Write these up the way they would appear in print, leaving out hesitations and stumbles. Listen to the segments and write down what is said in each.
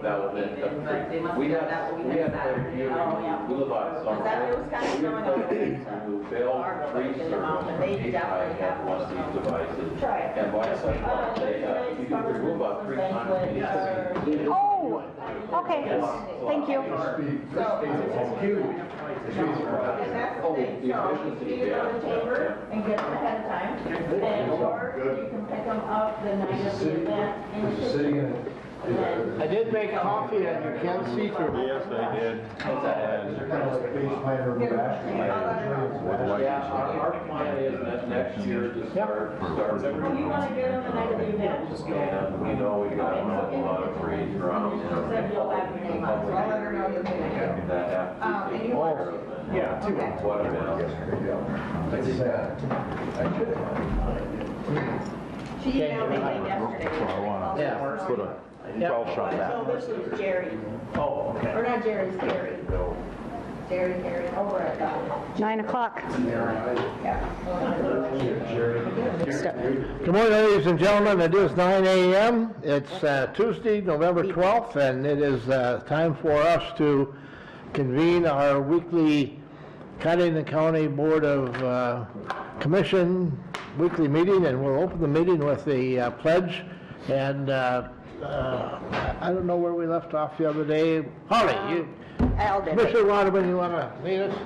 that will then cut the tree. We had we live on Summer. We bail tree service, HI had one of these devices. And by such one, they you can remove about 3 times the efficiency. Oh, okay, thank you. Oh, the efficiency, yeah. And get them ahead of time, and or you can pick them up the night of the event. I did make coffee and you can see through. Yes, I did. Yeah, our plan is that next year to start You want to get them the night of the event? and we know we got a lot of trees around. She said you'll have your name on, so I'll let her know you're going to go. That have to be And you taken want- care of. Yeah, two. What about? She emailed me late yesterday. Yeah. Put a 12 shot So back. this was Jerry, Oh, okay. or not Jerry, it's Gary. Gary, over at, 9 o'clock. Good morning, ladies and gentlemen. It is 9 a.m. It's Tuesday, November 12th, and it is time for us to convene our weekly Cudahy County Board of Commission weekly meeting, and we'll open the meeting with the pledge. And I don't know where we left off the other day. Holly, you, Al did it. Commissioner Waterman, you want to lead us?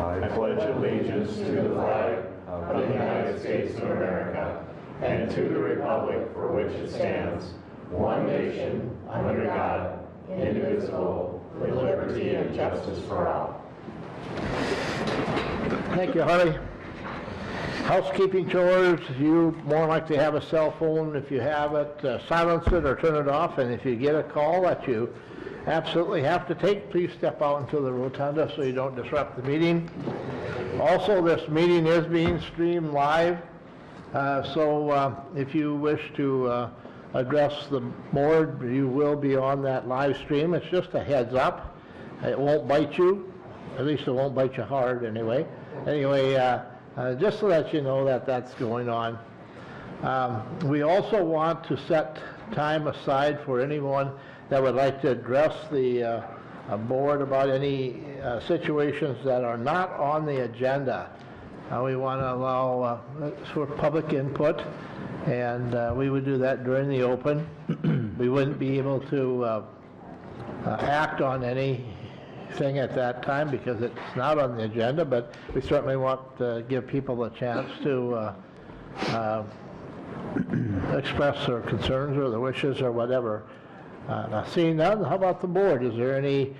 I pledge allegiance to the flag of the United States of America and to the republic for which it stands, one nation, under God, indivisible, with liberty and justice for all. Thank you, Holly. Housekeeping chores, you more likely have a cell phone. If you have it, silence it or turn it off. And if you get a call that you absolutely have to take, please step out into the rotunda so you don't disrupt the meeting. Also, this meeting is being streamed live. So if you wish to address the board, you will be on that live stream. It's just a heads up. It won't bite you. At least it won't bite you hard anyway. Anyway, just so that you know that that's going on. We also want to set time aside for anyone that would like to address the board about any situations that are not on the agenda. We want to allow sort of public input, and we would do that during the open. We wouldn't be able to act on anything at that time because it's not on the agenda, but we certainly want to give people a chance to express their concerns or their wishes or whatever. Now, seeing none, how about the board? Is there any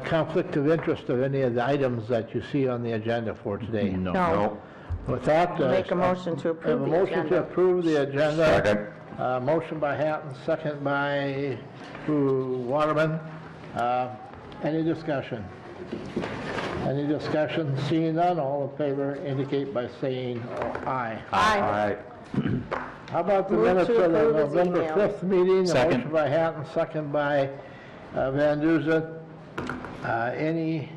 conflict of interest of any of the items that you see on the agenda for today? No. With that, Make a motion to have approve a the motion to agenda. approve the agenda. Second. Motion by Hatton, second by Waterman. Any discussion? Any discussion? Seeing none, all in favor indicate by saying aye. Aye. How about the Move minutes to of the approve as November emailed. 5th meeting? Second. Motion by Hatton, second by Van Duzen. Any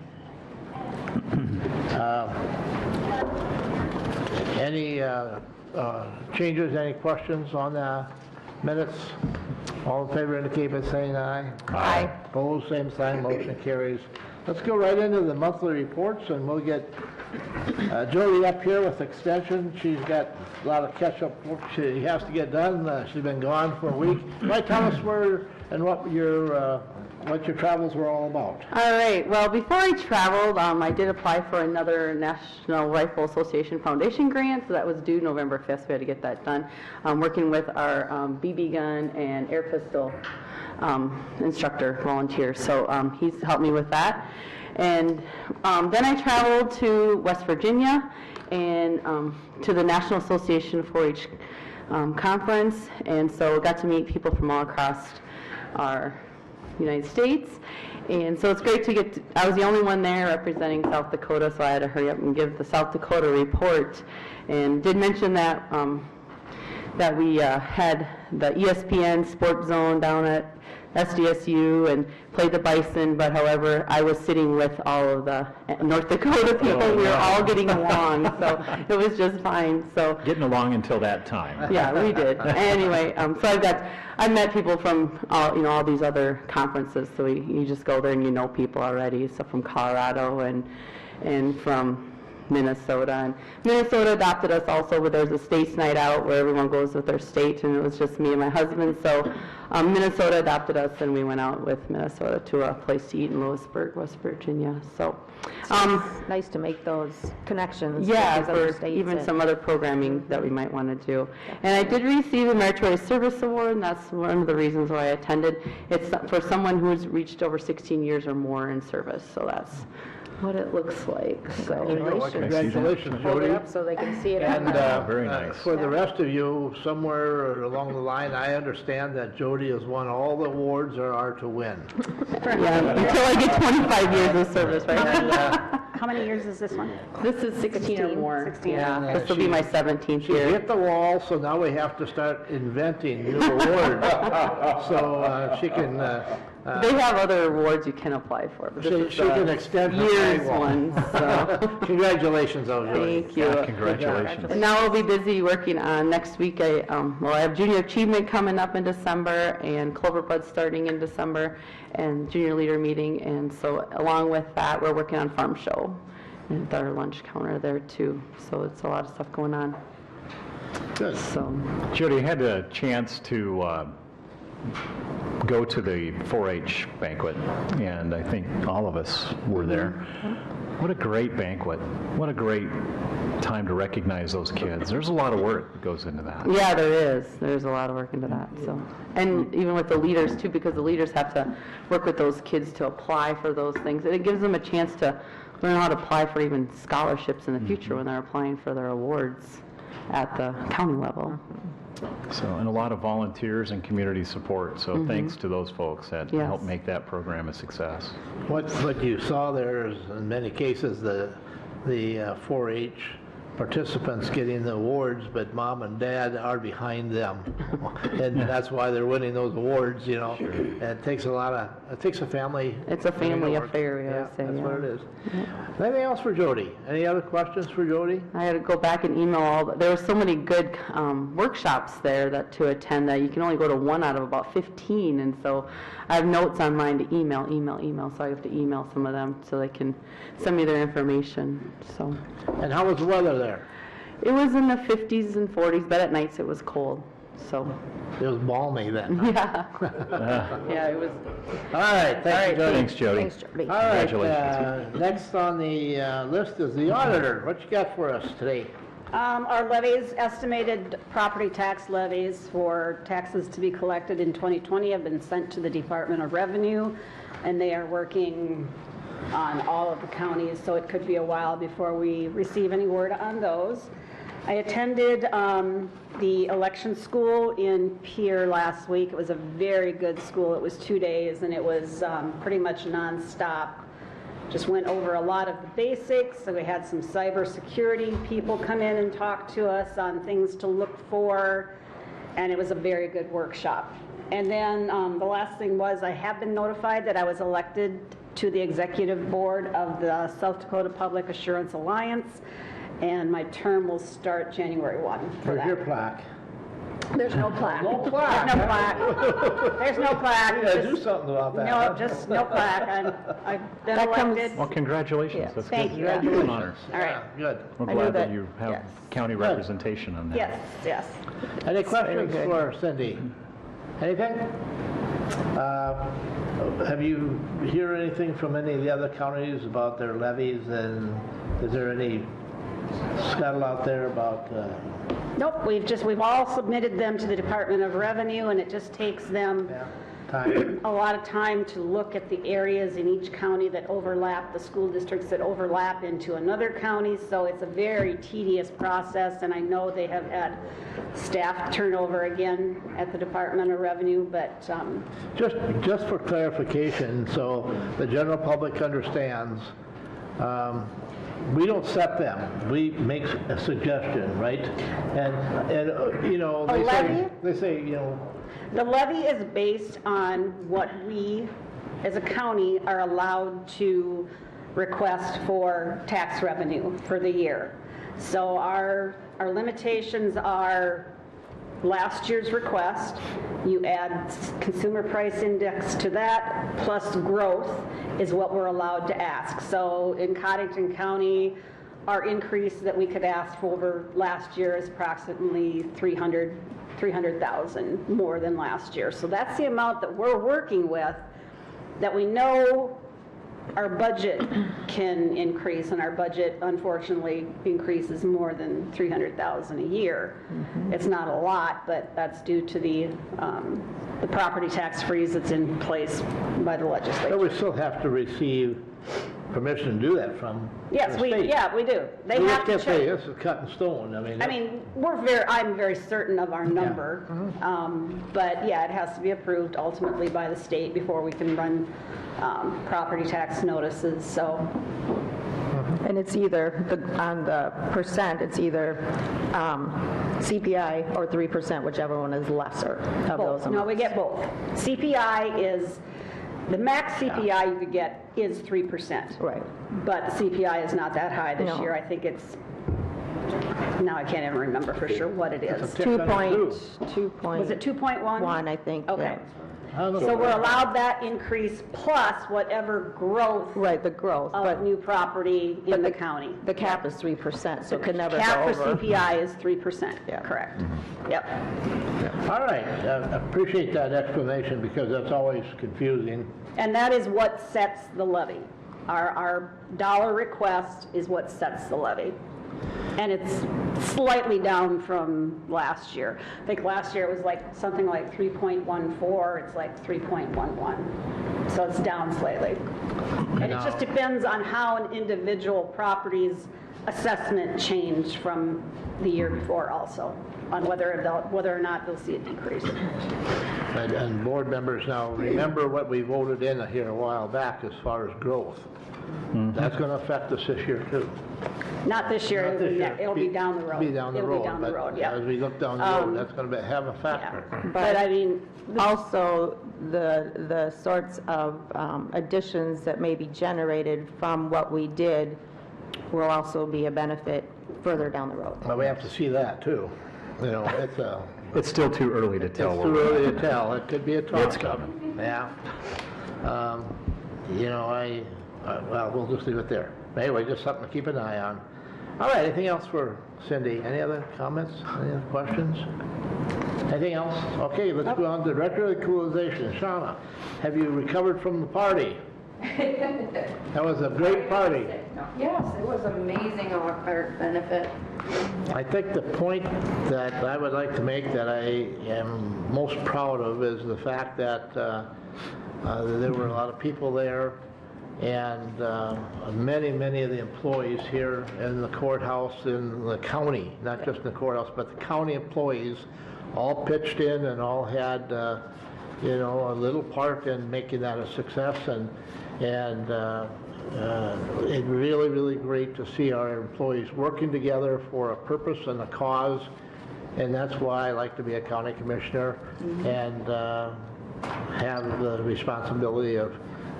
changes, any questions on the minutes? All in favor indicate by saying aye. Aye. Opposed, same sign, motion carries. Let's go right into the monthly reports, and we'll get Jody up here with extension. She's got a lot of catch-up work she has to get done. She's been gone for a week. Might tell us where and what your travels were all about. All right, well, before I traveled, I did apply for another National Rifle Association Foundation grant, so that was due November 5th, so we had to get that done. I'm working with our BB gun and air pistol instructor volunteer, so he's helped me with that. And then I traveled to West Virginia and to the National Association 4-H conference, and so got to meet people from all across our United States. And so it's great to get I was the only one there representing South Dakota, so I had to hurry up and give the South Dakota report. And did mention that that we had the ESPN Sports Zone down at SDSU and played the Bison, but however, I was sitting with all of the North Dakota people. We were all getting along, so it was just fine, so. Getting along until that time. Yeah, we did. Anyway, so I've met people from all these other conferences, so you just go there and you know people already, so from Colorado and from Minnesota. And Minnesota adopted us also, where there's a states night out where everyone goes with their state, and it was just me and my husband. So Minnesota adopted us, and we went out with Minnesota to a place to eat in Lewisburg, West Virginia. So Nice to make those connections. yeah, with these other for states even and- some other programming that we might want to do. And I did receive a Meritorious Service Award, and that's one of the reasons why I attended. It's for someone who's reached over 16 years or more in service, so that's what it looks like. So Congratulations, Hold it Jody. up so they can see it. And Very nice. for the rest of you, somewhere along the line, I understand that Jody has won all the awards there are to win. yeah, until I get 25 years of service, right? How many years is this one? This is 16 or more. 16. Yeah, And, this will be my 17th She year. hit the wall, so now we have to start inventing new awards. So she can, They have other awards you can apply for, but this is she can extend her years sidewalk. ones, so. Congratulations, though, Jody. Thank you. Congratulations. And now we'll be busy working on next week. I have Junior Achievement coming up in December, and Clover Bud starting in December, and Junior Leader Meeting. And so along with that, we're working on Farm Show and our lunch counter there too. So it's a lot of stuff going on. Good. So Jody, had a chance to go to the 4-H banquet, and I think all of us were there. What a great banquet. What a great time to recognize those kids. There's a lot of work that goes into that. yeah, there is. There's a lot of work into that. So, and even with the leaders too, because the leaders have to work with those kids to apply for those things. And it gives them a chance to learn how to apply for even scholarships in the future when they're applying for their awards at the county level. So, and a lot of volunteers and community support. So thanks to those folks that Yes. helped make that program a success. What you saw there is, in many cases, the 4-H participants getting the awards, but mom and dad are behind them. And that's why they're winning those awards, you know. And it takes a family. It's a family to work. affair, we Yeah, always say, that's yeah. what it is. Anything else for Jody? Any other questions for Jody? I had to go back and email there were so many good workshops there to attend that you can only go to one out of about 15, and so I have notes on mine to email, so I have to email some of them so they can send me their information. So And how was the weather there? it was in the 50s and 40s, but at nights it was cold. So It was balmy then. yeah, yeah, it was. All right, thank you, Jody. Thanks, Jody. Thanks, Jody. All right, Congratulations. next on the list is the auditor. What you got for us today? Our levies, estimated property tax levies for taxes to be collected in 2020 have been sent to the Department of Revenue, and they are working on all of the counties, so it could be a while before we receive any word on those. I attended the election school in Pierre last week. It was a very good school. It was 2 days, and it was pretty much nonstop. Just went over a lot of the basics. So we had some cybersecurity people come in and talk to us on things to look for, and it was a very good workshop. And then the last thing was I have been notified that I was elected to the executive board of the South Dakota Public Assurance Alliance, and my term will start January 1 for Where's your that. plaque? There's no plaque. No plaque. There's no plaque. There's no plaque. Yeah, do Just- something about that. No, just no plaque. I've been That comes- elected. Well, congratulations. Yes. That's Thank good. you. It's an honor. All right. Yeah, good. We're I knew glad that that- you have yes. county representation on that. Yes, yes. Any questions good. for Cindy? Anything? Have you hear anything from any of the other counties about their levies, and is there any scuttle out there about, Nope, we've all submitted them to the Department of Revenue, and it just takes them time? a lot of time to look at the areas in each county that overlap, the school districts that overlap into another county, so it's a very tedious process, and I know they have had staff turnover again at the Department of Revenue, but Just for clarification, so the general public understands, we don't set them, we make a suggestion, right? And you know, A levy? they say, you know, The levy is based on what we, as a county, are allowed to request for tax revenue for the year. So our limitations are last year's request, you add consumer price index to that, plus growth is what we're allowed to ask. So in Cottington County, our increase that we could ask for over last year is approximately 300,000 more than last year. So that's the amount that we're working with, that we know our budget can increase, and our budget unfortunately increases more than 300,000 a year. It's not a lot, but that's due to the property tax freeze that's in place by the but legislature. we still have to receive permission to do that from the Yes, state. we do. They We have just to can't say, check. this is cut in stone, I mean, I'm very certain of our number, but yeah, it has to be approved ultimately by the state before we can run property tax notices, so. And it's either, on the percent, it's either CPI or 3%, whichever one is lesser of those Both. No, we amounts. get both. CPI is, the max CPI you could get is 3%. Right. But the CPI is not that high this No. year. I think it's, now I can't even remember for sure what it is. Tick under two. Was it 2.1? 1, I think. Okay. yeah. I don't know. So we're allowed that increase plus whatever growth Right, the growth, of but new property in the county. the cap is 3%, so it could never go Cap for over. CPI is 3%, Yeah. correct. Yep. All right, I appreciate that explanation because that's always confusing. And that is what sets the levy. Our dollar request is what sets the levy. And it's slightly down from last year. I think last year it was like something like 3.14, it's like 3.11. So it's down slightly. And it just depends on how an individual property's assessment changed from the year before also, on whether or not they'll see a decrease. And board members now, remember what we voted in here a while back as far as growth. That's going to affect us this year too. Not this year, Not this year. it'll be down the road. Be down the It'll road. be down the but road, yeah. As we look down the road, that's going to have a factor. Yeah. But I mean, Also, the sorts of additions that may be generated from what we did will also be a benefit further down the road. But we have to see that too. You know, It's still too early to tell. it's where too we're early at. to tell. It could be a It's toss-up. coming. Yeah. You know, well, we'll just leave it there. Anyway, just something to keep an eye on. All right, anything else for Cindy? Any other comments? Any other questions? Anything else? Okay, let's go on to Director of Equalization. Shauna, have you recovered from the party? That was a great party. Yes, it was amazing, our benefit. I think the point that I would like to make that I am most proud of is the fact that there were a lot of people there, and many of the employees here in the courthouse, in the county, not just in the courthouse, but the county employees all pitched in and all had, you know, a little part in making that a success, and it's really, really great to see our employees working together for a purpose and a cause, and that's why I like to be a county commissioner and have the responsibility of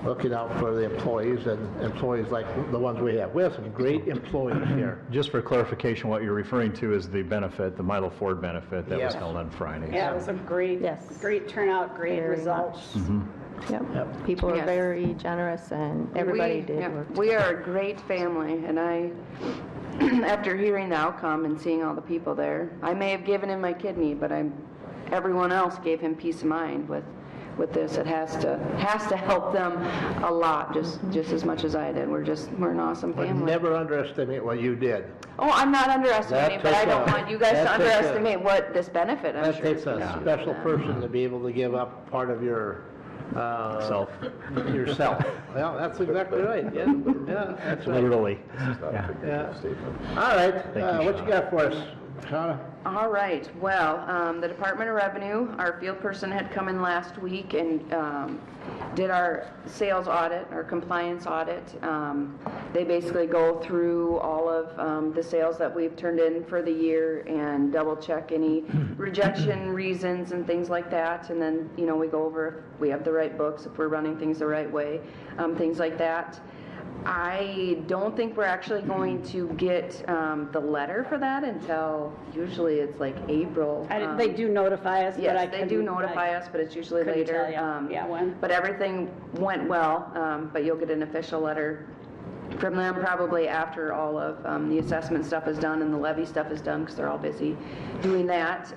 looking out for the employees, and employees like the ones we have. We have some great employees here. Just for clarification, what you're referring to is the benefit, the Milo Ford benefit that was Yes. held on Friday. yeah, it was a great, Yes. great turnout, great Very results. Yep. People are Yes. very generous, and everybody did Yeah, work. We are a great family, and I, after hearing the outcome and seeing all the people there, I may have given him my kidney, but everyone else gave him peace of mind with this. It has to help them a lot, just as much as I did. We're an awesome But family. never underestimate what you did. Oh, I'm not underestimating, That but I takes don't a- want you guys that to takes a- underestimate what this benefit, I'm That sure. takes is a gonna do special for them. person to be able to give up part of your Self, yourself. Well, that's exactly right. Yeah, that's right. literally. Yeah. All right, Thank you, what you Sean. got for us, Shauna? All right, well, the Department of Revenue, our field person had come in last week and did our sales audit, our compliance audit. They basically go through all of the sales that we've turned in for the year and double check any rejection reasons and things like that. And then, you know, we go over if we have the right books, if we're running things the right way, things like that. I don't think we're actually going to get the letter for that until usually it's like April. They do notify us, but I Yes, they do notify us, but it's usually couldn't later. tell you. Yeah, when. But everything went well, but you'll get an official letter from them probably after all of the assessment stuff is done and the levy stuff is done, because they're all busy doing that.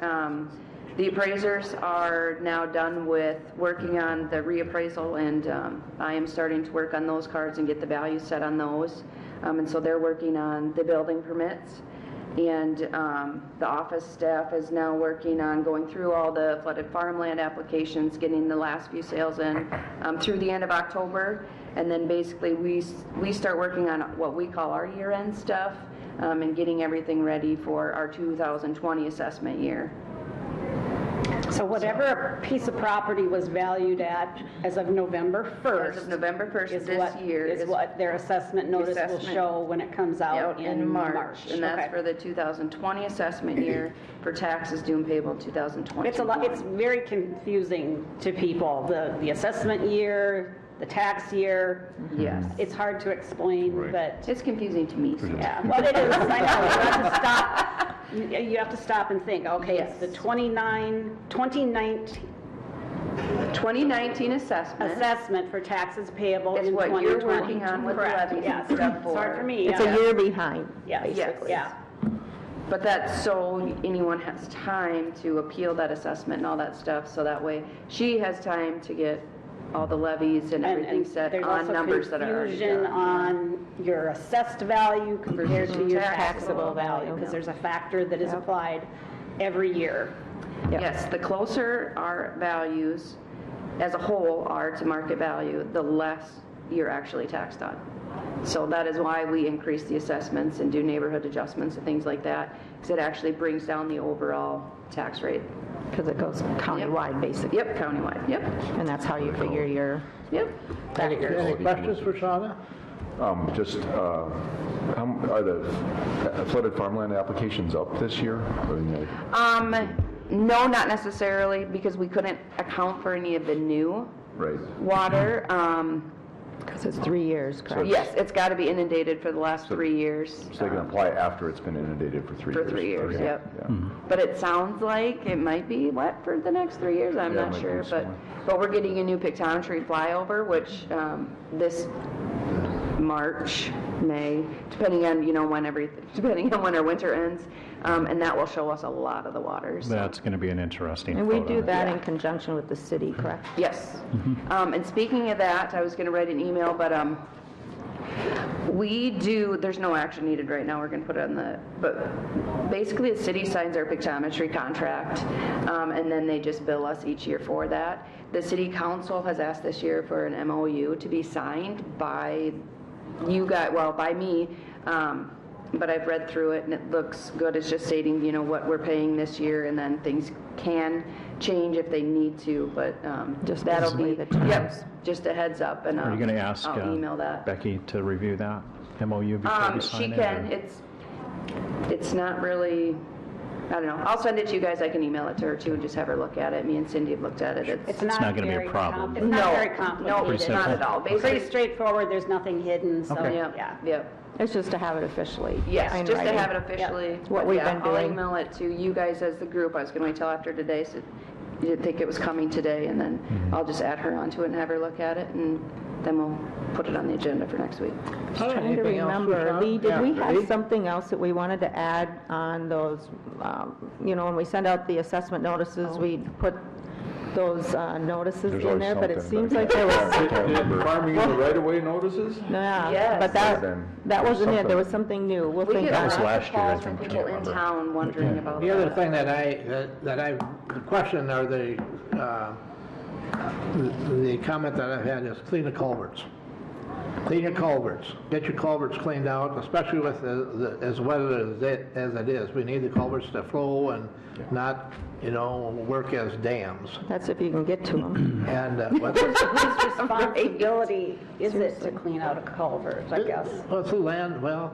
The appraisers are now done with working on the reappraisal, and I am starting to work on those cards and get the values set on those. And so they're working on the building permits. And the office staff is now working on going through all the flooded farmland applications, getting the last few sales in through the end of October. And then basically we start working on what we call our year-end stuff and getting everything ready for our 2020 assessment year. So whatever a piece of property was valued at as of November 1st. As of November 1st is this what, year is what their assessment notice will assessment. show when it comes out Yep, in March. And that's Okay. for the 2020 assessment year for taxes due and payable in 2020. It's a lot, it's very confusing to people, the assessment year, the tax year. Yes. It's hard to explain, but, It's confusing to me. yeah, well, it is, I know, you have to stop, you have to stop and think, okay, it's the 2019 assessment for taxes payable in It's 2020. what you're working on with the Correct, levies yes. and stuff It's hard for. for me, It's yeah. a year behind, Yeah, basically. yeah. But that's so anyone has time to appeal that assessment and all that stuff, so that way she has time to get all the levies and everything set there's on also numbers that are already confusion done. on your assessed value compared to your taxable Taxable value, value. because there's a factor that is applied every year. Yes, the closer our values as a whole are to market value, the less you're actually taxed on. So that is why we increase the assessments and do neighborhood adjustments and things like that, because it actually brings down the overall tax rate. Because it goes countywide, basically. Yep, countywide, yep, And that's how you figure your yep. Any questions for Shauna? Just, are the flooded farmland applications up this year? No, not necessarily, because we couldn't account for any of the new Right. water. because it's 3 years, correct? Yes, it's got to be inundated for the last 3 years. So they can apply after it's been inundated for 3 For years? 3 years, Okay, yep. yeah. But it sounds like it might be wet for the next 3 years, I'm Yeah, it not might sure. be But similar. we're getting a new pictometry flyover, which this March, May, depending on, depending on when our winter ends, and that will show us a lot of the waters. That's going to be an interesting And we photo. do that in conjunction with the city, correct? Yes. And speaking of that, I was going to write an email, but there's no action needed right now, we're going to put it on but basically the city signs our pictometry contract, and then they just bill us each year for that. The city council has asked this year for an MOU to be signed by you guys, well, by me, but I've read through it and it looks good. It's just stating, what we're paying this year, and then things can change if they need to, but Just that'll basically be, the terms. yep, just a heads up, and Are you going to ask I'll email that. Becky to review that MOU before you sign She it? can, or- it's not really, I don't know, I'll send it to you guys, I can email it to her too, and just have her look at it. Me and Cindy have looked at it. It's not not gonna be a very problem. It's not very No, complicated. not at all. Pretty Basically, straightforward, there's nothing hidden, so, Okay. yeah. It's just to have it officially. Yes, in just to writing. have it officially. What but we've yeah, been doing. I'll email it to you guys as the group. I was going to wait till after today, so you didn't think it was coming today, and then I'll just add her onto it and have her look at it, and then we'll put it on the agenda for next week. Trying to Anything else, remember, Sean? Lee, did we Yeah, have Lee? something else that we wanted to add on those, when we send out the assessment notices, we put those notices There's in always there, but it something, seems but like there was, I can't remember. Farming in the right-of-way notices? yeah, Yes. but Then that wasn't it, something. there was something new. We'll We think get on lots it. of last year, I calls from think, people I in remember. town wondering about The other that. thing the question or the comment that I've had is clean the culverts. Clean your culverts. Get your culverts cleaned out, especially with as wet as it is. We need the culverts to flow and not, work as dams. That's if you can get to them. And, Whose responsibility is it to clean out a culvert, I guess? well, it's a land, well,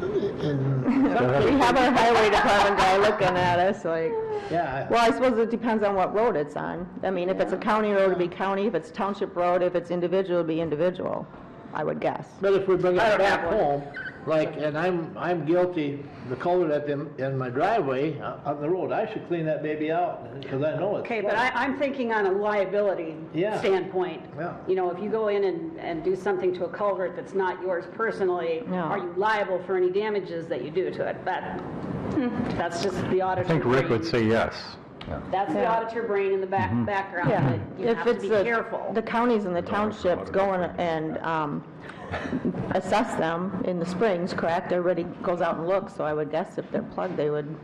We have our highway department guy looking at us like, yeah. well, I suppose it depends on what road it's on. I mean, if it's a county road, it'd be county, if it's township road, if it's individual, it'd be individual, I would guess. But if we bring it back home, and I'm guilty, the culvert in my driveway on the road, I should clean that baby out, because I know it's Okay, flooded. but I'm thinking on a liability Yeah. standpoint. Yeah. If you go in and do something to a culvert that's not yours personally, No. are you liable for any damages that you do to it? That's just the auditor. I think Rick brain. would say yes. That's the Yeah. auditor brain in the background, Yeah, that you have to be careful. the counties and the townships go in and assess them in the springs, correct? Everybody goes out and looks, so I would guess if they're plugged, they would,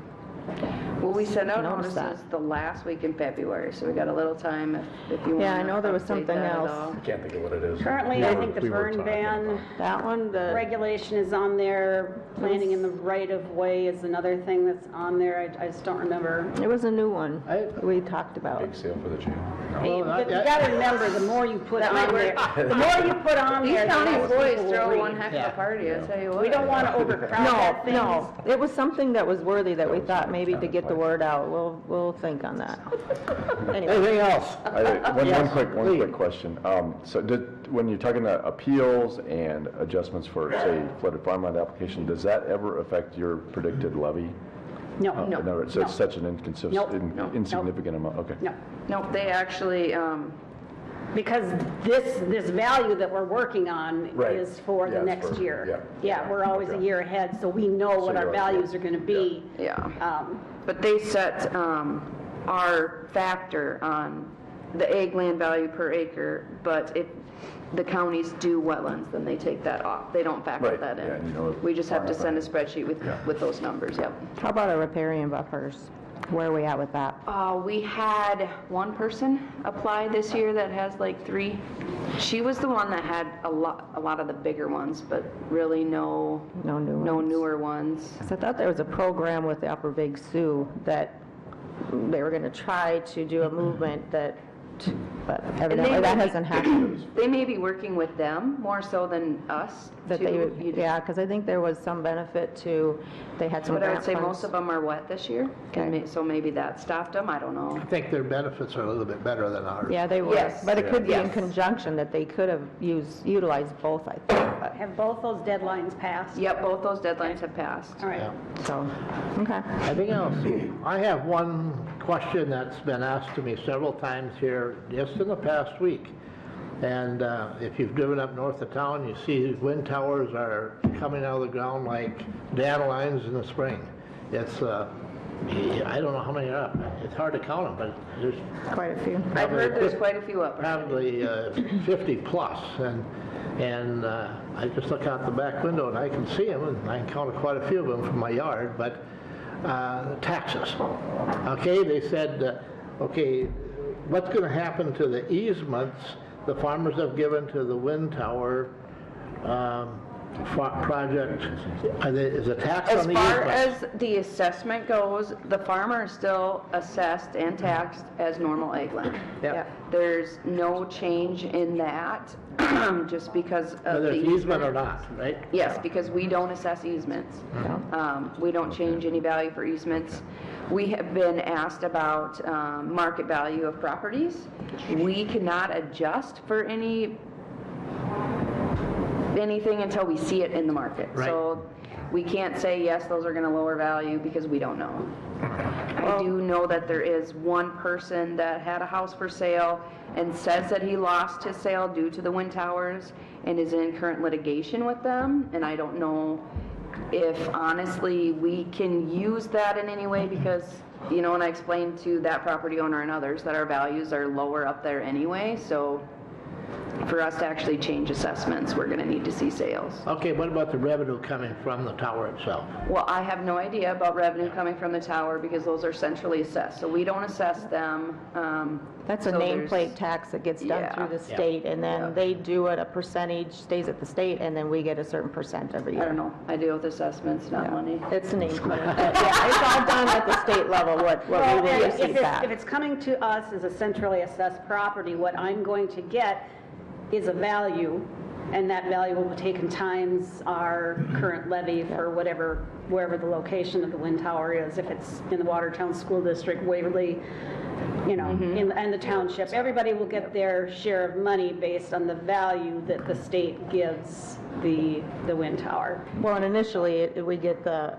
Well, we sent out Notice notices that. the last week in February, so we got a little time if you want to Yeah, I know there was update something that at else. all. Can't think of what it is. Currently, I think the we were burn talking ban that one, the, regulation is on there. Planning in the right of way is another thing that's on there. I just don't remember. it was a new one we talked about. Big sale for the jail. But you gotta remember, the more you put on there, the more you put on These there, the county less boys people will throw read. one heck of a party, I tell you what. We don't want to overcrowd No, that thing. no, it was something that was worthy that we thought maybe to get the word out. We'll think on that. Anyway, Anything else? One please. quick question. So when you're talking about appeals and adjustments for, say, flooded farmland application, does that ever affect your predicted levy? No, No, so it's such an insignificant amount, okay. no. No, they actually, Because this value that we're working on Right. is for the Yeah, it's next for- year. yeah. Yeah, we're always a year ahead, so we know what our you're always- values are going to be. yeah. Um, But they set our factor on the ag land value per acre, but if the counties do wetlands, then they take that off. They don't factor Right, that yeah, and you know, in. We just have to send a farmland. spreadsheet with those numbers, yep. how about our riparian buffers? Where are we at with that? We had one person apply this year that has like 3. She was the one that had a lot of the bigger ones, but really no No new ones? newer ones. 'Cause I thought there was a program with the Upper Big Sioux that they were going to try to do a movement but evidently that hasn't happened. They may be working with them more so than us. That to- they, you- yeah, because I think there was some benefit to, they had some But I would grant say funds. most of them are wet this year, so maybe that stopped them, I don't know. I think their benefits are a little bit better than ours. Yeah, they were, Yes. but it could be in Yes. conjunction that they could have utilized both, I think, but, Have both those deadlines passed? Yep, both those deadlines have passed. All right. Yeah. so, okay. Anything else? I have one question that's been asked to me several times here just in the past week. And if you've driven up north of town, you see wind towers are coming out of the ground like dandelions in the spring. It's, I don't know how many are up. It's hard to count them, but there's Quite a few. I've heard there's quite a few up. probably 50 plus. And I just look out the back window and I can see them, and I can count quite a few of them from my yard, but taxes. Okay, they said, okay, what's going to happen to the easements the farmers have given to the wind tower project? Is a tax As on the far easements? as the assessment goes, the farmer is still assessed and taxed as normal ag land. Yeah. There's no change in that, just because of Whether the it's easement or easement. not, right? Yes, because we don't assess easements. We don't change any value for easements. We have been asked about market value of properties. We cannot adjust for anything until we see it in the market. Right. So we can't say, yes, those are going to lower value, because we don't know. I do know that there is one person that had a house for sale and says that he lost his sale due to the wind towers and is in current litigation with them, and I don't know if honestly we can use that in any way, because, and I explained to that property owner and others that our values are lower up there anyway, so for us to actually change assessments, we're gonna need to see sales. Okay, what about the revenue coming from the tower itself? Well, I have no idea about revenue coming from the tower because those are centrally assessed, so we don't assess them. That's a so there's- nameplate tax that gets done Yeah. through the state, and then they do it, a percentage stays at the state, and then we get a certain percent every I year. don't know, I deal with assessments, not money. It's a nameplate. Yeah, it's all done at the state level, what we Well, will and receive if back. it's coming to us as a centrally assessed property, what I'm going to get is a value, and that value will be taken times our current levy for whatever, wherever the location of the wind tower is, if it's in the Watertown School District, Waverly, you know, and the township. Everybody will get their share of money based on the value that the state gives the wind tower. Well, and initially, we get the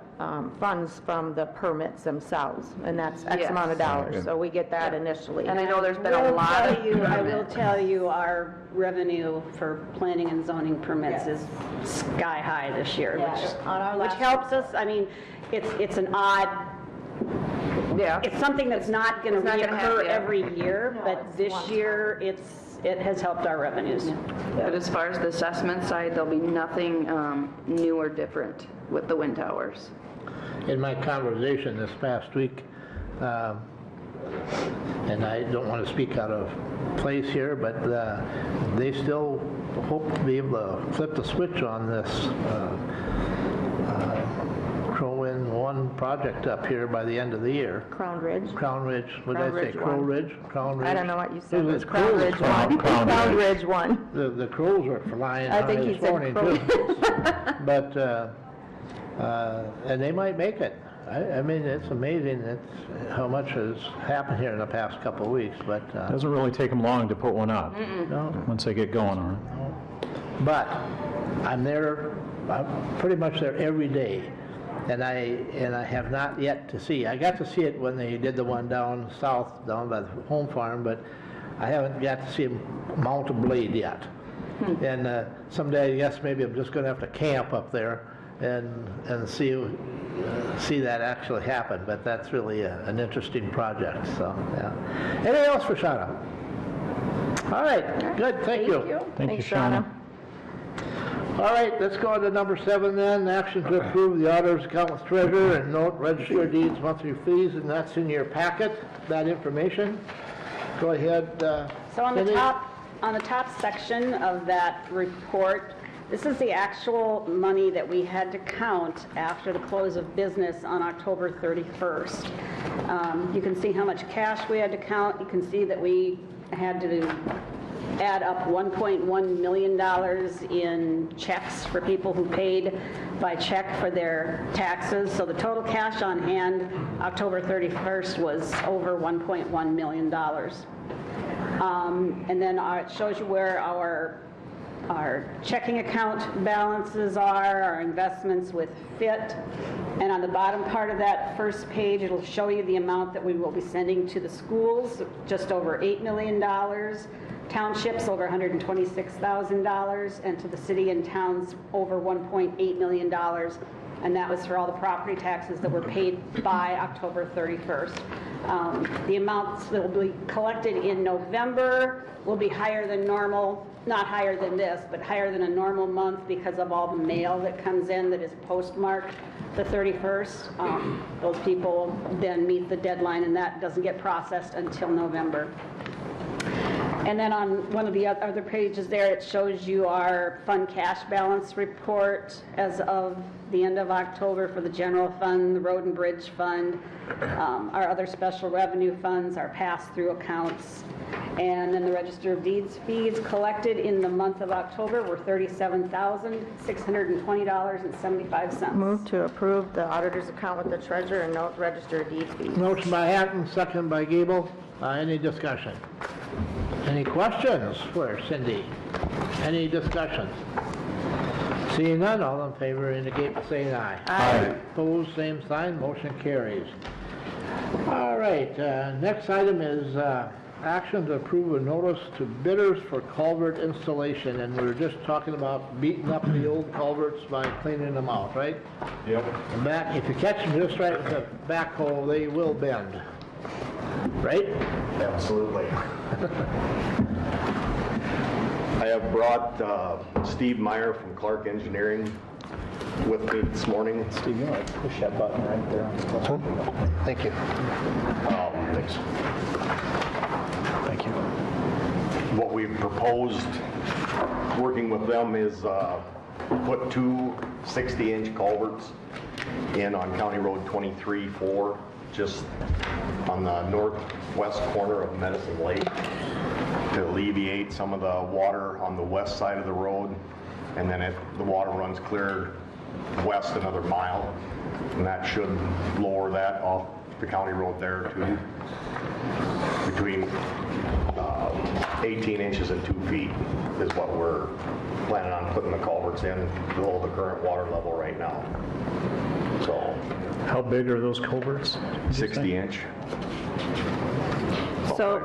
funds from the permits themselves, and that's X Yes. amount of dollars, so we get that initially. And I know there's been a lot of. I will tell you, our revenue for planning and zoning permits is sky high this year, Yeah, on our which last- helps us. I mean, it's an odd, Yeah. it's something that's not going to It's not gonna happen, reoccur yeah. every year, No, but it's this one year, it has helped our revenues. But as far as the assessment side, there'll be nothing new or different with the wind towers. In my conversation this past week, and I don't want to speak out of place here, but they still hope to be able to flip the switch on this Crow-In-One project up here by the end of the year. Crown Ridge. Crown Ridge, what did I say, Ridge Crow one. Ridge? Crown Ridge? I don't know what you said, it was The Crown crows- Ridge one. Crown Crown Ridge. Ridge one. The crows were flying I on think it he this said morning crow. too. But, and they might make it. I mean, it's amazing how much has happened here in the past couple of weeks, but, Doesn't really take them long to put one up, no. once they get going on it. But I'm pretty much there every day, and I have not yet to see. I got to see it when they did the one down south, down by the home farm, but I haven't got to see them mount a blade yet. And someday, I guess maybe I'm just going to have to camp up there and see that actually happen. But that's really an interesting project. So, yeah. Anything else for Shauna? All right, good. Thank you. Thank you, Thanks, Shauna. All right, let's go on to number 7 then. Action to approve the auditor's account with treasurer and note register of deeds monthly fees, and that's in your packet, that information. Go ahead. So on Cindy. the top section of that report, this is the actual money that we had to count after the close of business on October 31st. You can see how much cash we had to count. You can see that we had to add up $1.1 million in checks for people who paid by check for their taxes. So the total cash on hand, October 31st, was over $1.1 million. And then it shows you where our checking account balances are, our investments with FIT. And on the bottom part of that first page, it'll show you the amount that we will be sending to the schools, just over $8 million. Townships, over $126,000, and to the city and towns, over $1.8 million. And that was for all the property taxes that were paid by October 31st. The amounts that will be collected in November will be higher than normal, not higher than this, but higher than a normal month because of all the mail that comes in that is postmarked the 31st. Those people then meet the deadline, and that doesn't get processed until November. And then on one of the other pages there, it shows you our fund cash balance report as of the end of October for the general fund, the road and bridge fund, our other special revenue funds, our pass-through accounts. And then the register of deeds fees collected in the month of October were $37,620.75. Move to approve the auditor's account with the treasurer and note register of deeds fees. Motion by Hatton, second by Gable. Any discussion? Any questions for Cindy? Any discussion? Seeing none, all in favor indicate by saying aye. Aye. Opposed, same sign, motion carries. All right, next item is action to approve a notice to bidders for culvert installation, and we were just talking about beating up the old culverts by cleaning them out, right? Yep. The back, if you catch them just right with the backhoe, they will bend, right? Absolutely. I have brought Steve Meyer from Clark Engineering with me this morning. Steve, you want to push that button right there on the phone? Thank you. Thanks. Thank you. What we've proposed, working with them, is put two 60-inch culverts in on County Road 23-4, just on the northwest corner of Medicine Lake, to alleviate some of the water on the west side of the road. And then the water runs clear west another mile, and that should lower that off the county road there too, between 18 inches and 2 feet is what we're planning on putting the culverts in below the current water level right now. So How big are those culverts? 60 inch. So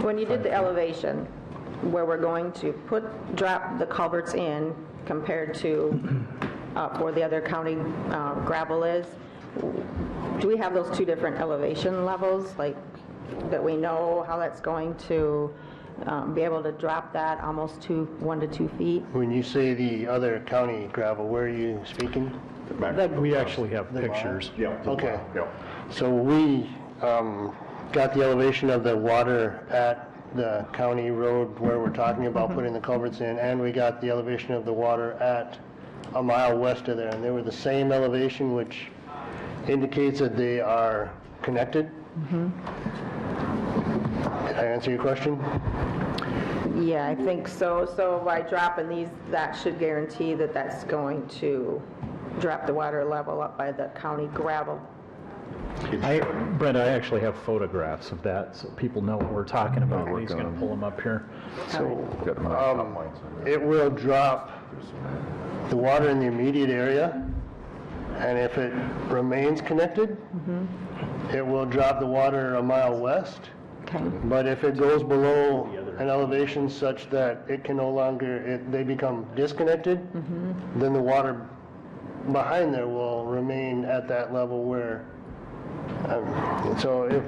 when you did the elevation, where we're going to drop the culverts in compared to where the other county gravel is, do we have those two different elevation levels, like that we know how that's going to be able to drop that almost 1 to 2 feet? When you say the other county gravel, where are you speaking? We actually have pictures. Yeah. Okay. Yeah. So we got the elevation of the water at the county road where we're talking about putting the culverts in, and we got the elevation of the water at a mile west of there, and they were the same elevation, which indicates that they are connected. Did I answer your question? Yeah, I think so. So by dropping these, that should guarantee that that's going to drop the water level up by the county gravel. Brenda, I actually have photographs of that, so people know what we're talking about. He's going to pull them up here. So it will drop the water in the immediate area, and if it remains connected, it will drop the water a mile west. Okay. But if it goes below an elevation such that it can no longer, they become disconnected, then the water behind there will remain at that level where, so if...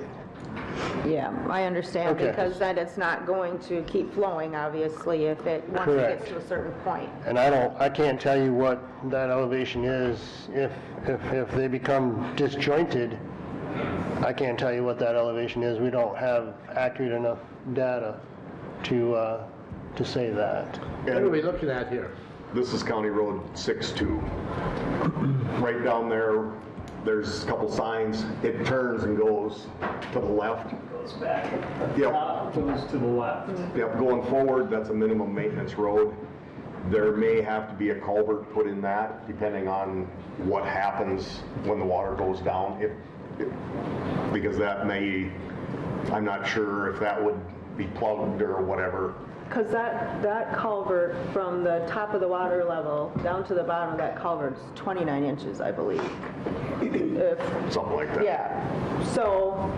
Yeah, I understand, Okay. because then it's not going to keep flowing, obviously, once it Correct. gets to a certain point. And I can't tell you what that elevation is. If they become disjointed, I can't tell you what that elevation is. We don't have accurate enough data to say that. What are we looking at here? This is County Road 6-2. Right down there, there's a couple signs. It turns and goes to the left. Goes back. Yep. Goes to the left. Yep, going forward, that's a minimum maintenance road. There may have to be a culvert put in that, depending on what happens when the water goes down. Because that may, I'm not sure if that would be plugged or whatever. Because that culvert from the top of the water level down to the bottom of that culvert is 29 inches, I believe. Something like that. Yeah, so...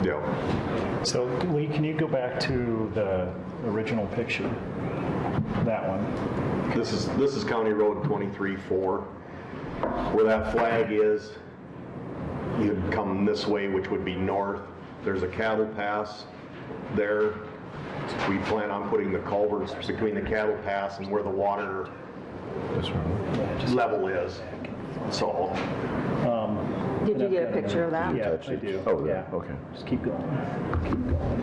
Yeah. So Lee, can you go back to the original picture? That one. This is County Road 23-4. Where that flag is, you'd come this way, which would be north. There's a cattle pass there. We plan on putting the culverts between the cattle pass and where the water level is. So. Did you get a picture of that? Yeah, I do. Oh, yeah. okay. Just keep going. Keep going.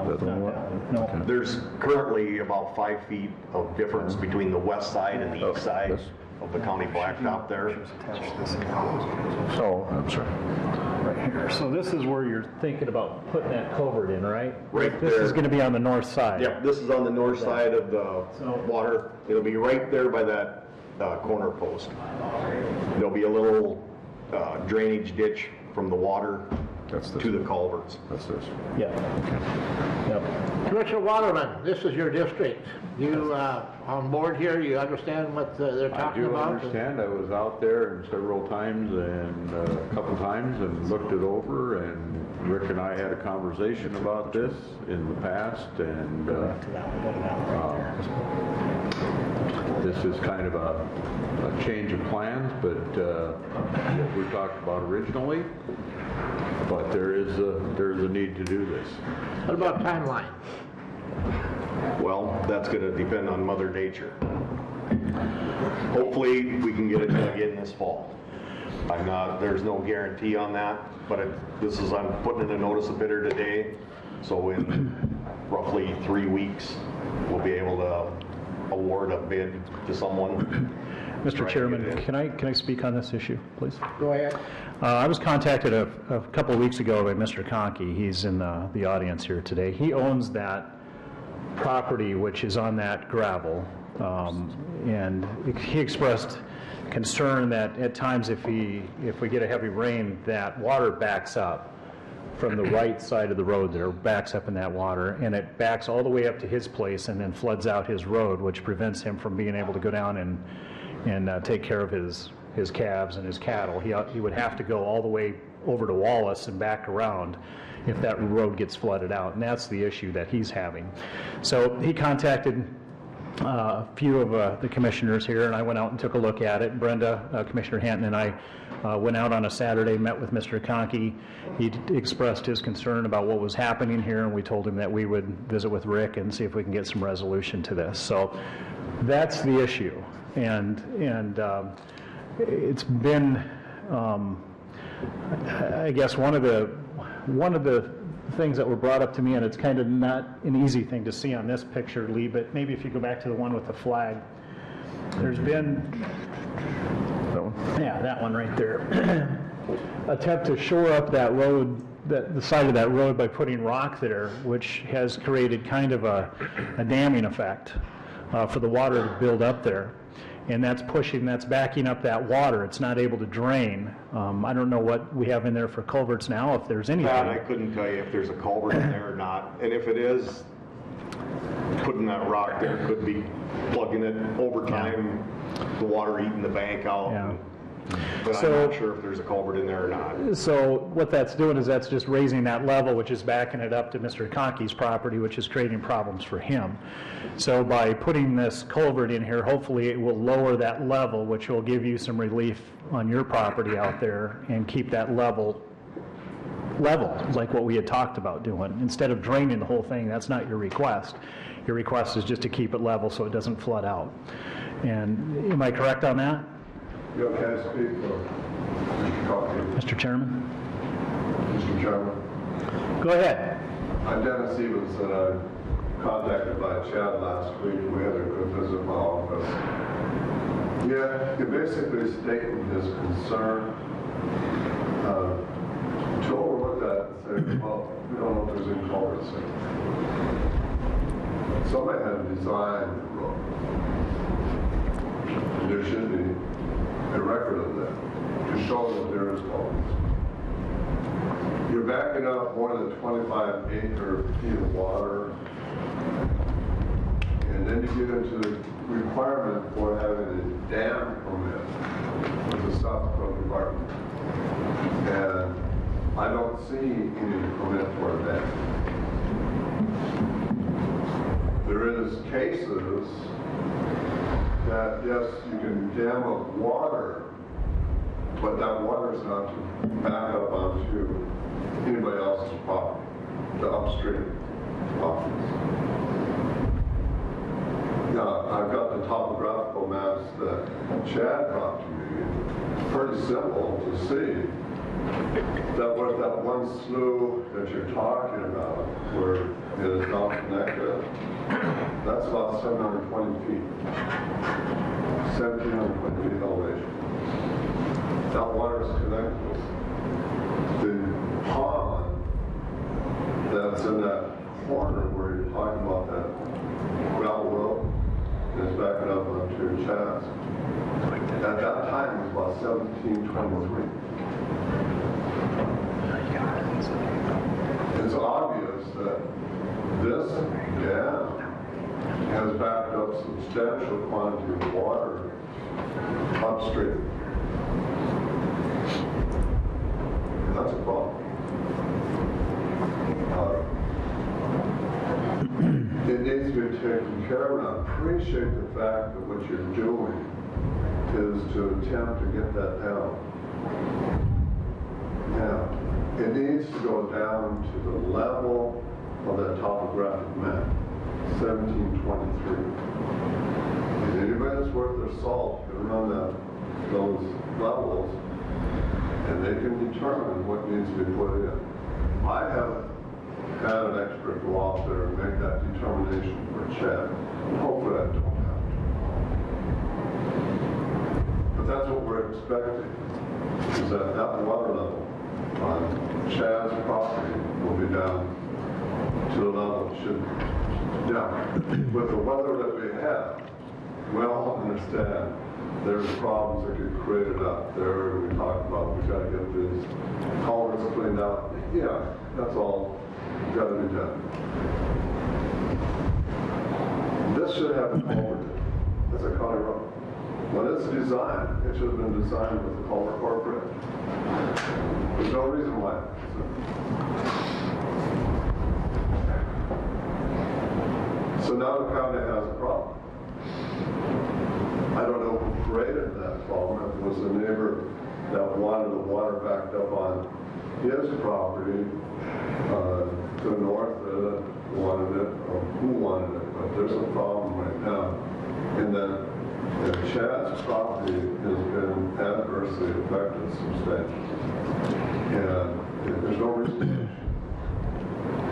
That one work? No. There's currently about 5 feet of difference between the west side and the east side of the county blacktop there. So, I'm sorry. Right here. So this is where you're thinking about putting that culvert in, right? Right This there. is going to be on the north side. Yep, this is on the north side of the water. It'll be right there by that corner post. There'll be a little drainage ditch from the water to the culverts. That's this. Yeah. Yep. Commissioner Waterman, this is your district. You on board here, you understand what they're talking I do about? understand. I was out there several times and a couple times and looked it over, and Rick and I had a conversation about this in the past, and this is kind of a change of plans, but what we talked about originally, but there is a need to do this. What about timeline? Well, that's gonna depend on Mother Nature. Hopefully, we can get it dug in this fall. There's no guarantee on that, but I'm putting in a notice of bidder today, so in roughly 3 weeks, we'll be able to award a bid to someone. Mr. Chairman, can I speak on this issue, please? Go ahead. I was contacted a couple of weeks ago by Mr. Conkey. He's in the audience here today. He owns that property which is on that gravel, and he expressed concern that at times if we get a heavy rain, that water backs up from the right side of the road there, backs up in that water, and it backs all the way up to his place and then floods out his road, which prevents him from being able to go down and take care of his calves and his cattle. He would have to go all the way over to Wallace and back around if that road gets flooded out, and that's the issue that he's having. So he contacted a few of the commissioners here, and I went out and took a look at it. Brenda, Commissioner Hanton, and I went out on a Saturday, met with Mr. Conkey. He expressed his concern about what was happening here, and we told him that we would visit with Rick and see if we can get some resolution to this. So that's the issue, and it's been, I guess, one of the things that were brought up to me, and it's kind of not an easy thing to see on this picture, Lee, but maybe if you go back to the one with the flag, there's been, That one? yeah, that one right there, attempt to shore up that road, the side of that road by putting rock there, which has created kind of a damming effect for the water to build up there. And that's backing up that water. It's not able to drain. I don't know what we have in there for culverts now, if there's anything. That I couldn't tell you if there's a culvert in there or not. And if it is, putting that rock there could be plugging it over time, the water eating the bank out. Yeah. But I'm not sure if there's a culvert in there or not. So what that's doing is that's just raising that level, which is backing it up to Mr. Conkey's property, which is creating problems for him. So by putting this culvert in here, hopefully it will lower that level, which will give you some relief on your property out there and keep that level like what we had talked about doing. Instead of draining the whole thing, that's not your request. Your request is just to keep it level so it doesn't flood out. And am I correct on that? Yeah, can I speak for Mr. Conkey? Mr. Chairman? Mr. Chairman? Go ahead. I'm Dennis Stevenson. I'm contacted by Chad last week. We had a good visit at my office. Yeah, he basically stated his concern. To overlook that and say, well, we don't know if there's any culverts in. Somebody had designed the road. There should be a record of that to show that there is culverts. You're backing up more than 25 acre feet of water, and then you get into the requirement for having a dam permit with the South Dakota Department. And I don't see any permit for that. There is cases that, yes, you can dam up water, but that water is not to back up onto anybody else's property, the upstream properties. Now, I've got the topographical maps that Chad brought to me. It's pretty simple to see that with that one slough that you're talking about, where it is not connected, that's about 720 feet. 1,720 feet elevation. That water is connected. The pond that's in that corner where you're talking about that gravel road is backing up onto Chad's. At that time, it was about 1723. It's obvious that this dam has backed up substantial quantity of water upstream. And that's a problem. It needs to be taken care of. I appreciate the fact that what you're doing is to attempt to get that down. Now, it needs to go down to the level of that topographic map. 1723. And anybody that's worth their salt can run those levels, and they can determine what needs to be put in. I haven't had an expert go out there and make that determination for Chad. Hopefully I don't have to. But that's what we're expecting, is that that water level on Chad's property will be down to the level it should be. Now, with the weather that we have, we all understand there's problems that get created out there. We talked about we got to get these culverts cleaned out. Yeah, that's all got to be done. This should have a culvert. That's a county road. When it's designed, it should have been designed with the culvert corporate. There's no reason why. So now the county has a problem. I don't know who created that problem. If it was the neighbor that wanted the water backed up on his property to the north that wanted it, or who wanted it. But there's a problem right now. And then Chad's property has been adversely affected substantially. And there's no reason.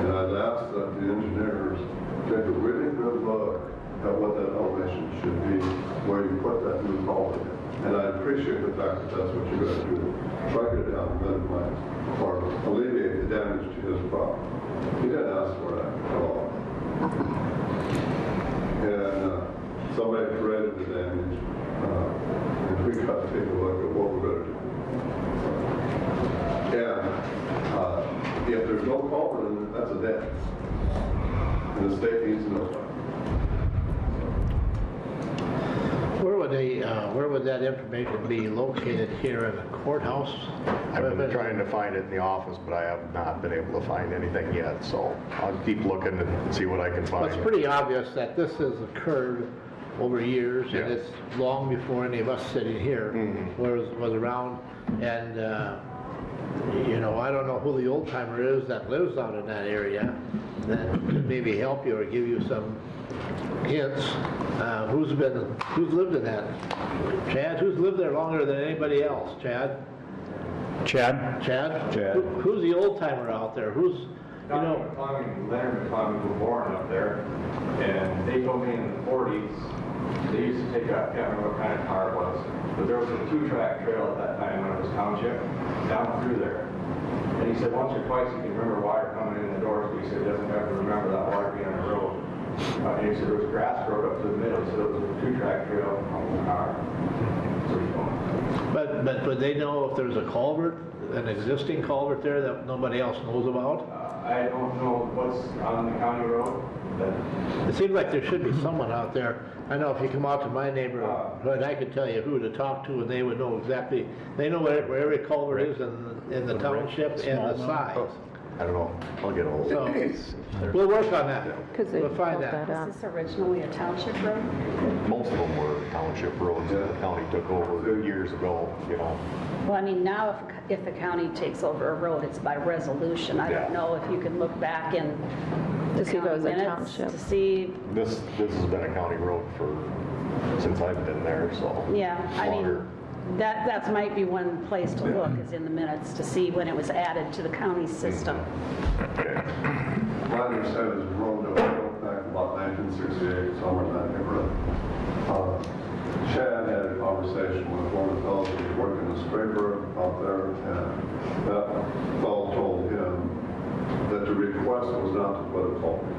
And I'd ask that the engineers take a really good look at what that elevation should be, where you put that new culvert in. And I appreciate the fact that that's what you're going to do. Try to get it down and minimize or alleviate the damage to his property. He didn't ask for that at all. And somebody created the damage, and we got to take a look at what we're going to do. And if there's no culvert in it, that's a dam. And the state needs to know that. Where would that information be located here in the courthouse? I've been trying to find it in the office, but I have not been able to find anything yet, so I'll keep looking and see what I can find. Well, it's pretty obvious that this has occurred over years, Yes. and it's long before any of us sitting here was around. And, you know, I don't know who the old timer is that lives out in that area that could maybe help you or give you some hints. Who's lived in that? Chad, who's lived there longer than anybody else? Chad? Chad? Who's the old timer out there? Who's, you know? Leonard McClung was born up there, and they told me in the 40s, they used to take a, I can't remember what kind of car it was, but there was a 2-track trail at that time when it was township, down through there. And he said once or twice he can remember water coming in the doors, but he said he doesn't ever remember that water being on the road. And he said there was grass road up to the middle, so it was a 2-track trail on the car. So he told me. But would they know if there's a culvert, an existing culvert there that nobody else knows about? I don't know what's on the county road. It seems like there should be someone out there. I know if you come out to my neighborhood, I could tell you who to talk to, and they would know exactly. They know where every culvert is in the township and the size. I don't know. I'll get a hold So, of it. we'll work on that. They We'll find built that. up. Is this originally a township road? Most of them were township roads that the county took over years ago, you know. Well, I mean, now if the county takes over a road, it's by resolution. I don't know if you can look back in the To see if it was county a minutes township. to see, This has been a county road since I've been there, so. yeah, I longer. mean, that might be one place to look, is in the minutes, to see when it was added to the county system. My understanding is road that was built back about 1968, somewhere in that neighborhood. Chad had a conversation with one of the fellows who was working the scraper out there, and that fellow told him that the request was not to put a culvert.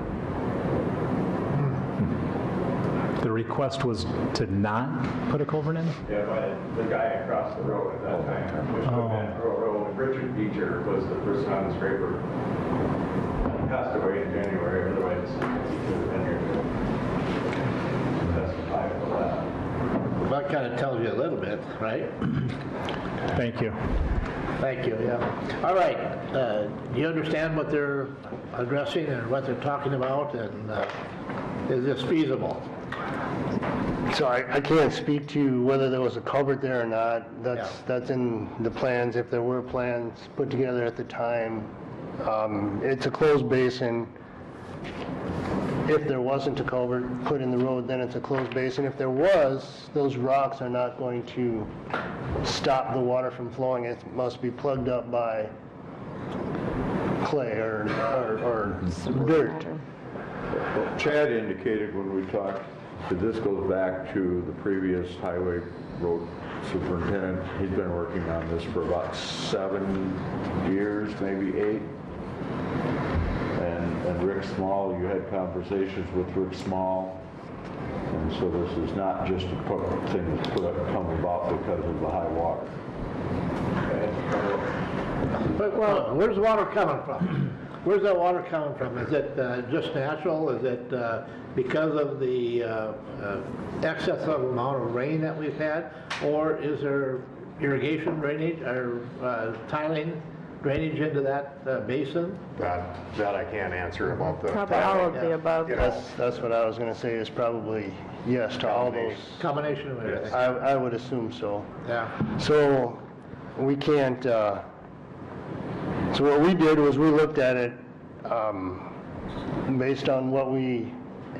The request was to not put a culvert in? Yeah, by the guy across the road at that time, which was Van Road. Richard Beecher was the person on the scraper. He passed away in January, otherwise he could have been here to testify for that. Well, that kind of tells you a little bit, right? Thank you. Thank you, yeah. All right, do you understand what they're addressing and what they're talking about, and is this feasible? So I can't speak to whether there was a culvert there or not. That's in the plans, if there were plans put together at the time. It's a closed basin. if there wasn't a culvert put in the road, then it's a closed basin. If there was, those rocks are not going to stop the water from flowing. It must be plugged up by clay or dirt. Chad indicated when we talked that this goes back to the previous highway road superintendent. He's been working on this for about 7 years, maybe 8. And Rick Small, you had conversations with Rick Small. And so this is not just a thing that's come about because of the high water. But, well, where's the water coming from? Where's that water coming from? Is it just natural? Is it because of the excess of amount of rain that we've had? Or is there irrigation drainage or tiling drainage into that basin? That I can't answer about the. Probably all of the above. That's what I was going to say, is probably yes to all those. Combination of everything. I would assume so. Yeah. So we can't, so what we did was we looked at it based on what we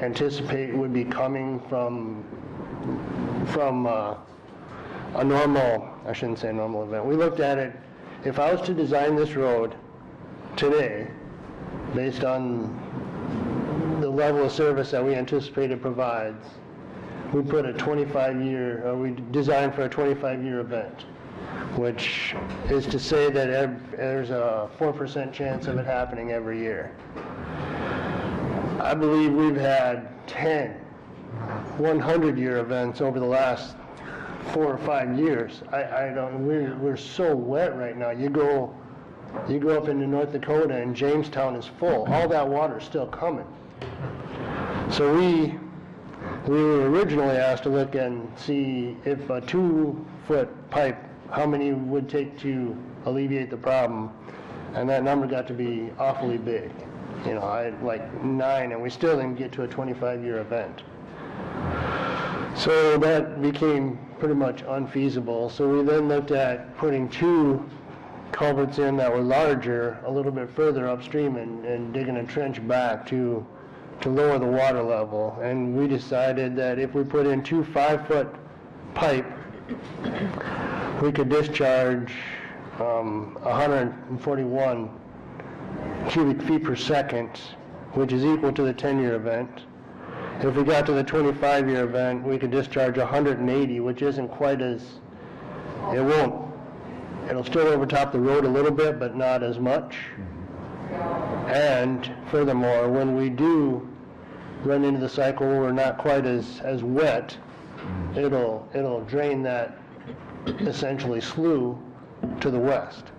anticipate would be coming from a normal, I shouldn't say normal event. We looked at it, if I was to design this road today, based on the level of service that we anticipate it provides, we put a 25-year, or we designed for a 25-year event, which is to say that there's a 4% chance of it happening every year. I believe we've had 10 100-year events over the last 4 or 5 years. We're so wet right now. You go up into North Dakota and Jamestown is full. All that water is still coming. So we were originally asked to look and see if a 2-foot pipe, how many would take to alleviate the problem, and that number got to be awfully big. You know, I had like 9, and we still didn't get to a 25-year event. So that became pretty much unfeasible. So we then looked at putting 2 culverts in that were larger, a little bit further upstream, and digging a trench back to lower the water level. And we decided that if we put in 2 5-foot pipe, we could discharge 141 cubic feet per second, which is equal to the 10-year event. If we got to the 25-year event, we could discharge 180, which isn't quite as, it'll still overtop the road a little bit, but not as much. And furthermore, when we do run into the cycle where we're not quite as wet, it'll drain that essentially slough to the west.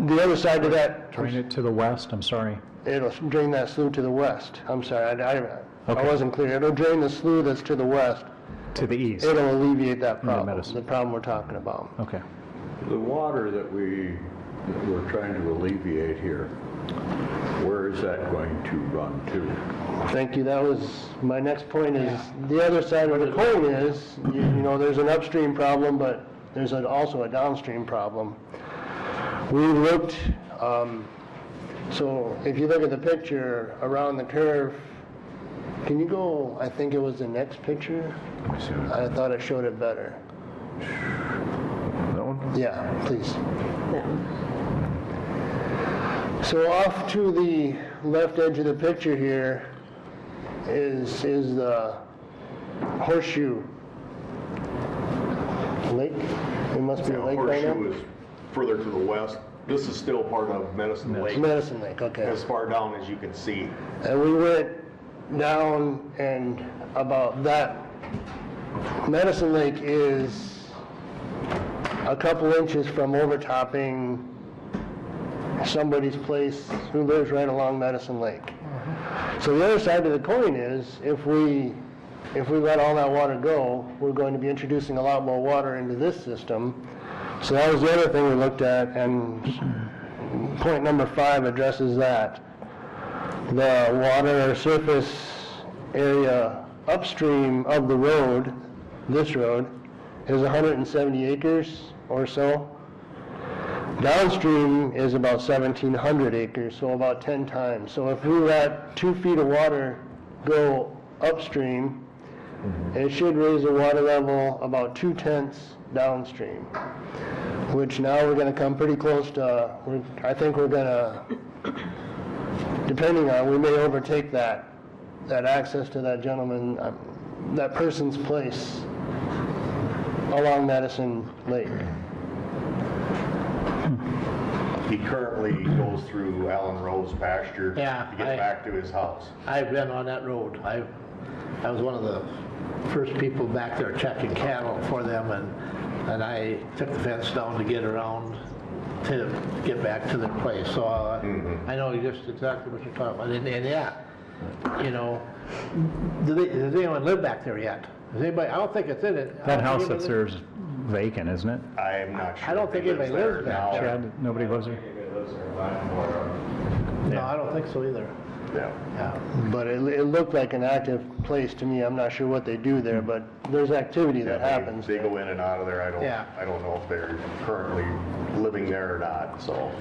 The other side of that... Drain it to the west, I'm sorry. It'll drain that slough to the west. I'm sorry, I wasn't clear. It'll drain the slough that's to the west. To the east. It'll alleviate that problem, the problem we're talking about. Okay. The water that we're trying to alleviate here, where is that going to run to? Thank you. That was my next point. Is the other side of the coin is, you know, there's an upstream problem, but there's also a downstream problem. We looked, so if you look at the picture around the curve, can you go, I think it was the next picture? I thought it showed it better. That one? Yeah, please. So off to the left edge of the picture here is the Horseshoe Lake. It must be a lake by now. Horseshoe is further to the west. This is still part of Medicine Lake. Medicine Lake, okay. As far down as you can see. And we went down, and about that, Medicine Lake is a couple inches from overtopping somebody's place who lives right along Medicine Lake. So the other side of the coin is, if we let all that water go, we're going to be introducing a lot more water into this system. So that was the other thing we looked at, and point number 5 addresses that. The water surface area upstream of the road, this road, is 170 acres or so. Downstream is about 1,700 acres, so about 10 times. So if we let 2 feet of water go upstream, it should raise the water level about 2/10 downstream, which now we're going to come pretty close to, I think we're going to, depending on, we may overtake that access to that gentleman, that person's place along Madison Lake. He currently goes through Allen Rose pasture Yeah, to get back to his house. I've been on that road. I was one of the first people back there checking cattle for them, and I took the fence down to get around to get back to their place. So I know just exactly what you're talking about. And yeah, you know, does anyone live back there yet? Does anybody? I don't think it's in it. That house that's there is vacant, isn't it? I am not sure. I don't think anybody lives back there. Chad, nobody lives there? No, I don't think so either. Yeah. But it looked like an active place to me. I'm not sure what they do there, but there's activity that happens. They go in and out of there. I don't know if they're currently living there or not, so.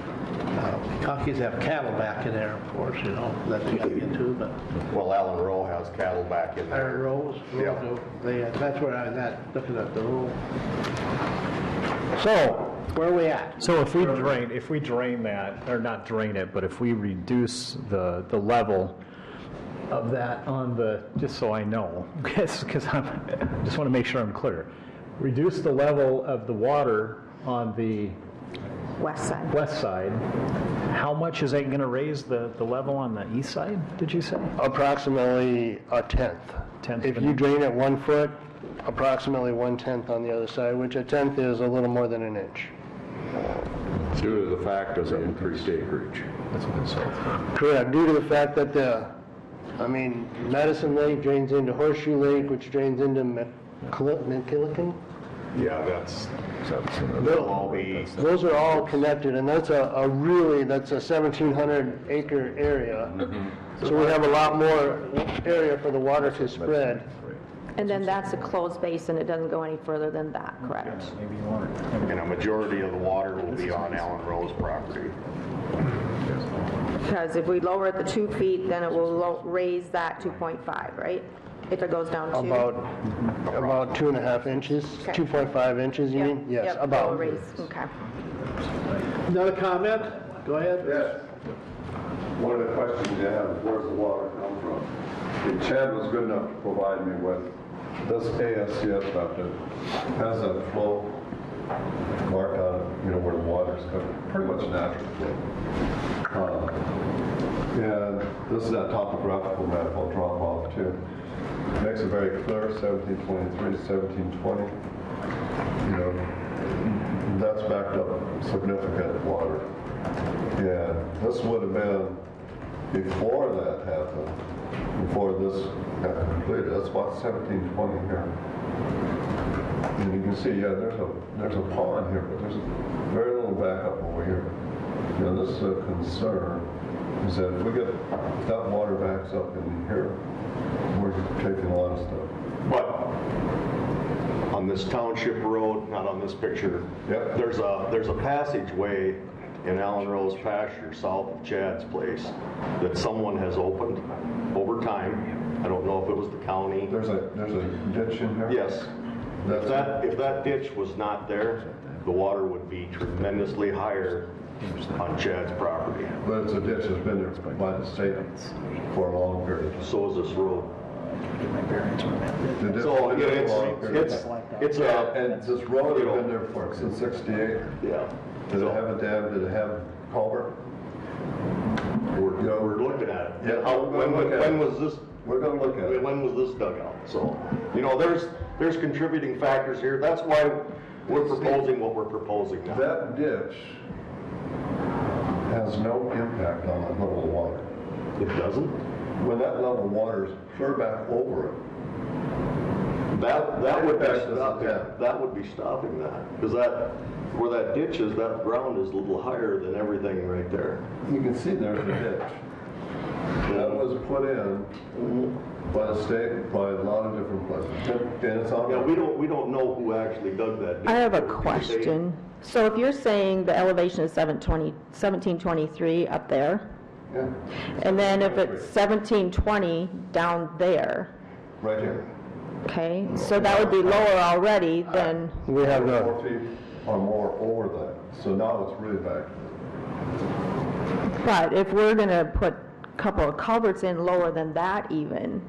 Conkies have cattle back in there, of course, you know, that they got to get to, but. Well, Allen Rowe has cattle back in there. Iron Rose, that's where I was at, looking at the road. So, where are we at? So if we drain that, or not drain it, but if we reduce the level of that on the, just so I know, because I just want to make sure I'm clear, reduce the level of the water on the West side. How much is that going to raise the level on the east side, did you say? Approximately 1/10. If you drain it 1 foot, approximately 1/10 on the other side, which 1/10 is a little more than an inch. Due to the fact of the increased acreage. That's what it says. Correct, due to the fact that Madison Lake drains into Horseshoe Lake, which drains into McKillican. Yeah, that'll all be. Those are all connected, and that's a 1,700 acre area. So we have a lot more area for the water to spread. And then that's a closed basin, it doesn't go any further than that, correct? And a majority of the water will be on Allen Rowe's property. Because if we lower it to 2 feet, then it will raise that 2.5, right? If it goes down 2? About 2.5 inches, Okay. 2.5 inches, you mean? Yes, Yep, about. it'll raise, okay. Another comment? Go ahead. Yes. One of the questions you have is where's the water come from? And Chad was good enough to provide me with this ASCS method, has that flow marked on it, you know, where the water's coming, pretty much natural flow. And this is that topographical map I'll drop off too. Makes it very clear, 1723, 1720. You know, that's backed up significant water. And this would have been before that happened, before this got completed. That's about 1720 here. And you can see, yeah, there's a pond here, but there's very little backup over here. You know, this is a concern, is that if we get that water backs up in here, we're taking a lot of stuff. But on this township road, not on this picture, Yep. there's a passageway in Allen Rowe's pasture south of Chad's place that someone has opened over time. I don't know if it was the county. There's a ditch in here? Yes. If that ditch was not there, the water would be tremendously higher on Chad's property. But it's a ditch that's been there by the state for a long period. So is this road. The ditch So has been there again, for a long period. it's And this road has been there since '68. Yeah. Did it have a dam? Did it have culvert? We're looking at it. Yeah, When was this? We're gonna look at it. When was this dug out? So, you know, there's contributing factors here. That's why we're proposing what we're proposing now. That ditch has no impact on that level of water. It doesn't? When that level of water is clear back over it, That would be impact doesn't stopping, have. that would be stopping that. Because where that ditch is, that ground is a little higher than everything right there. You can see there's a ditch. That was put in by the state, by a lot of different places. And it's on. Yeah, we don't know who actually dug that. I have a question. So if you're saying the elevation is 1723 up there, Yeah, and then if it's 1720 down there, right here. okay, so that would be lower already than, We have 4 feet or more over that, so now it's really back. but if we're going to put a couple of culverts in lower than that even,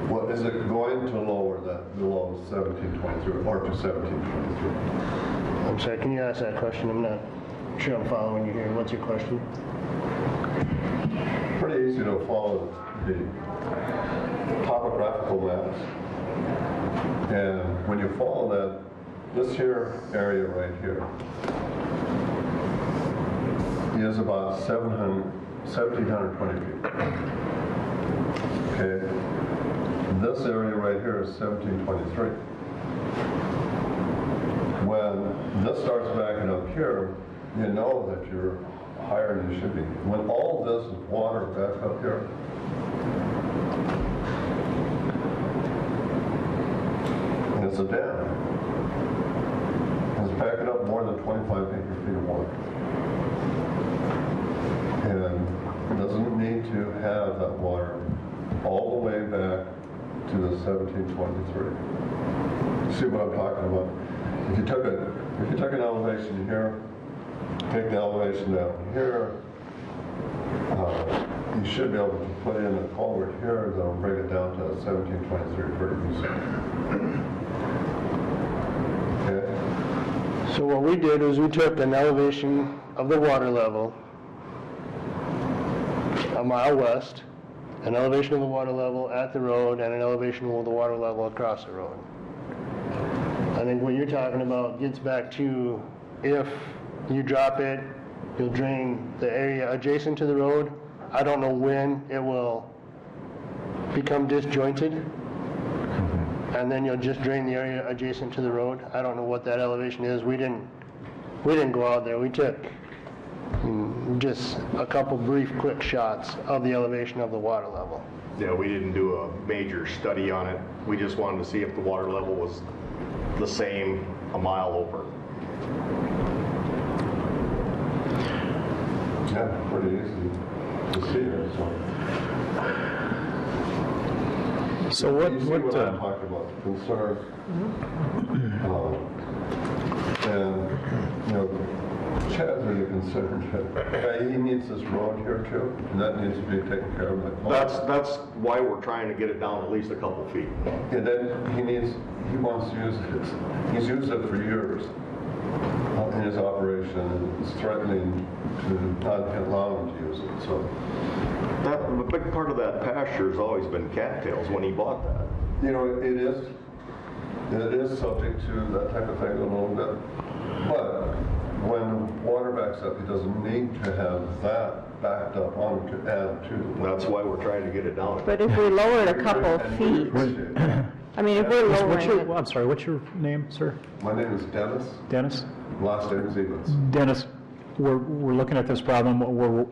Well, is it going to lower that below 1723 or to 1723? I'm sorry, can you ask that question? I'm not sure I'm following you here. What's your question? Pretty easy to follow the topographical maps. And when you follow that, this here area right here is about 1,720 feet. Okay? This area right here is 1723. When this starts backing up here, you know that you're higher than you should be. When all this is water back up here, and it's a dam, it's backing up more than 25 acre-feet of water. And it doesn't need to have that water all the way back to the 1723. See what I'm talking about? If you took an elevation here, take the elevation down here, you should be able to put in a culvert here that'll bring it down to 1723 pretty easy. Okay? So what we did was we took an elevation of the water level a mile west, an elevation of the water level at the road, and an elevation of the water level across the road. I think what you're talking about gets back to if you drop it, you'll drain the area adjacent to the road. I don't know when it will become disjointed, and then you'll just drain the area adjacent to the road. I don't know what that elevation is. We didn't go out there. We took just a couple brief quick shots of the elevation of the water level. Yeah, we didn't do a major study on it. We just wanted to see if the water level was the same a mile over. Yeah, pretty easy to see it. So what, You see what I'm talking about, the concern. And, you know, Chad's really concerned that he needs this road here too, and that needs to be taken care of. That's why we're trying to get it down at least a couple feet. And then he wants to use it. He's used it for years in his operation, and is threatening to not allow him to use it, so. A big part of that pasture has always been cattails when he bought that. You know, it is subject to that type of thing a little bit, but when water backs up, he doesn't need to have that backed up on to add to. That's why we're trying to get it down. but if we lower it a couple of feet, I mean, if we're lowering it, I'm sorry, what's your name, sir? My name is Dennis. Dennis? Last name is Evans. Dennis, we're looking at this problem. We're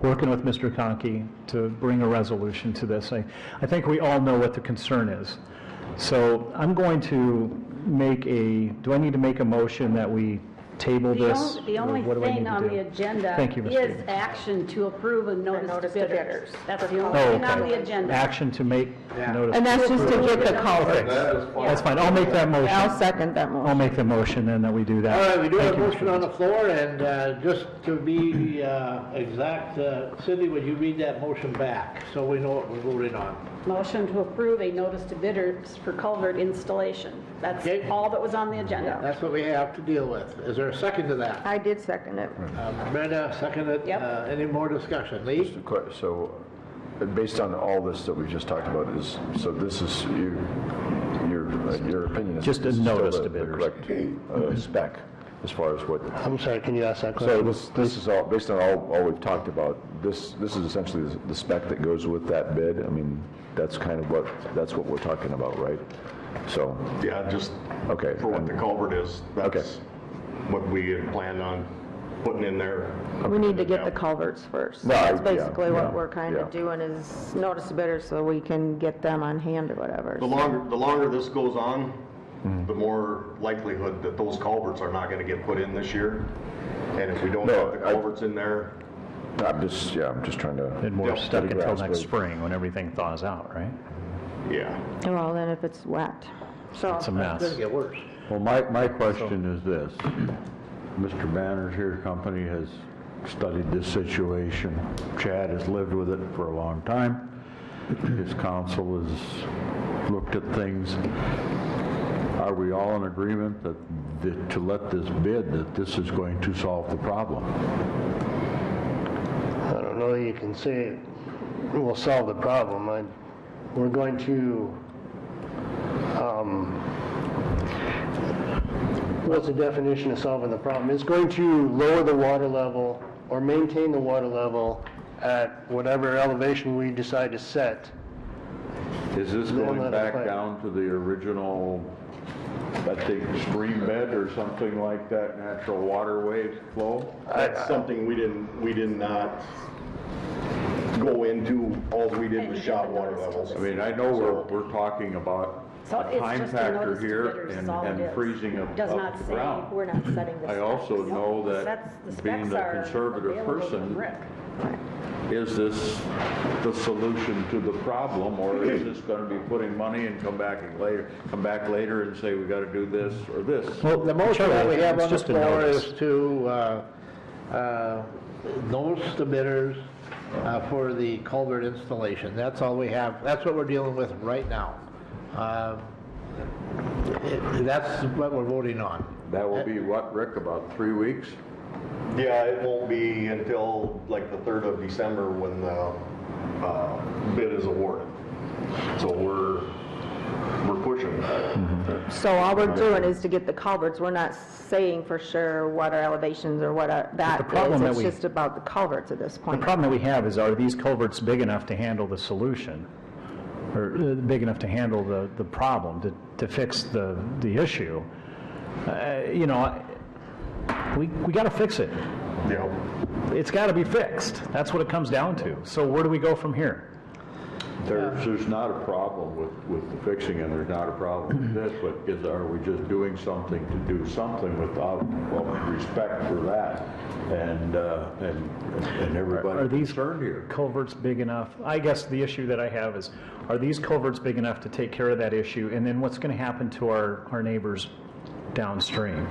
working with Mr. Conkey to bring a resolution to this. I think we all know what the concern is. So I'm going to do I need to make a motion that we table this? The only or what do I need thing to on do? the agenda Thank you, Ms. is Stevens. action to approve a notice to bidders. That's the only Oh, thing on the okay. agenda. Action to make notice. and that's just to get the culverts. That's fine. I'll make that motion. I'll second that motion. I'll make the motion then that we do that. All right, we do have a Thank you, motion on the floor, and just to be exact, Cindy, would you read that motion back, so we know what we're voting on? Motion to approve a notice to bidders for culvert installation. That's Okay. all that was on the agenda. That's what we have to deal with. Is there a second to that? I did second it. Brenda, seconded. Yep. Any more discussion? Lee? So, based on all this that we just talked about, so this is, your opinion is... Just a this is still notice the to bidders. correct spec, as far as what... I'm sorry, can you ask that So question? this is all, based on all we've talked about, this is essentially the spec that goes with that bid? I mean, that's kind of that's what we're talking about, right? So, Yeah, just okay. for what the culvert is, that's what we had planned on putting in there. We need to get the culverts first. No, That's yeah, basically what yeah, we're kind of yeah. doing, is notice the bidders so we can get them on hand or whatever. The longer this goes on, the more likelihood that those culverts are not gonna get put in this year. And if we don't No, have the culverts in there, I'm just trying to. And we're Yep. stuck Get a until grasp next of- spring when everything thaws out, right? yeah. Well, then if it's wet. So It's a mess. It's gonna get worse. Well, my question is this. Mr. Banner's here company has studied this situation. Chad has lived with it for a long time. His council has looked at things. Are we all in agreement that to let this bid, that this is going to solve the problem? I don't know that you can say it will solve the problem. We're going to, what's the definition of solving the problem? It's going to lower the water level or maintain the water level at whatever elevation we decide to set. Is this Then going let it back play. down to the original, I think, stream bed or something like that, natural waterway flow? That's something we did not go into. All we did was shot water levels. I mean, I know we're talking about So a it's time just a factor notice to here bidders is all it and is. freezing of Does not the say ground. we're not setting the I also specs. know The that specs being the are conservative available to person, Rick. is this the solution to the problem, or is this going to be putting money and come back later and say we got to do this or this? Well, the motion that we have It's on the just a floor notice. is to notice the bidders for the culvert installation. That's all we have, that's what we're dealing with right now. That's what we're voting on. That will be what, Rick, about 3 weeks? Yeah, it won't be until like the 3rd of December when the bid is awarded. So we're pushing. So all we're doing is to get the culverts. We're not saying for sure what our elevations or what that the problem is. that It's we- just about the culverts at this The point. problem that we have is, are these culverts big enough to handle the solution? Or big enough to handle the problem, to fix the issue? You know, we got to fix it. Yeah. It's got to be fixed. That's what it comes down to. So where do we go from here? There's not a problem with the fixing, and there's not a problem with this, but are we just doing something to do something without respect for that and everybody Are these concerned here? culverts big enough? I guess the issue that I have is, are these culverts big enough to take care of that issue? And then what's going to happen to our neighbors downstream?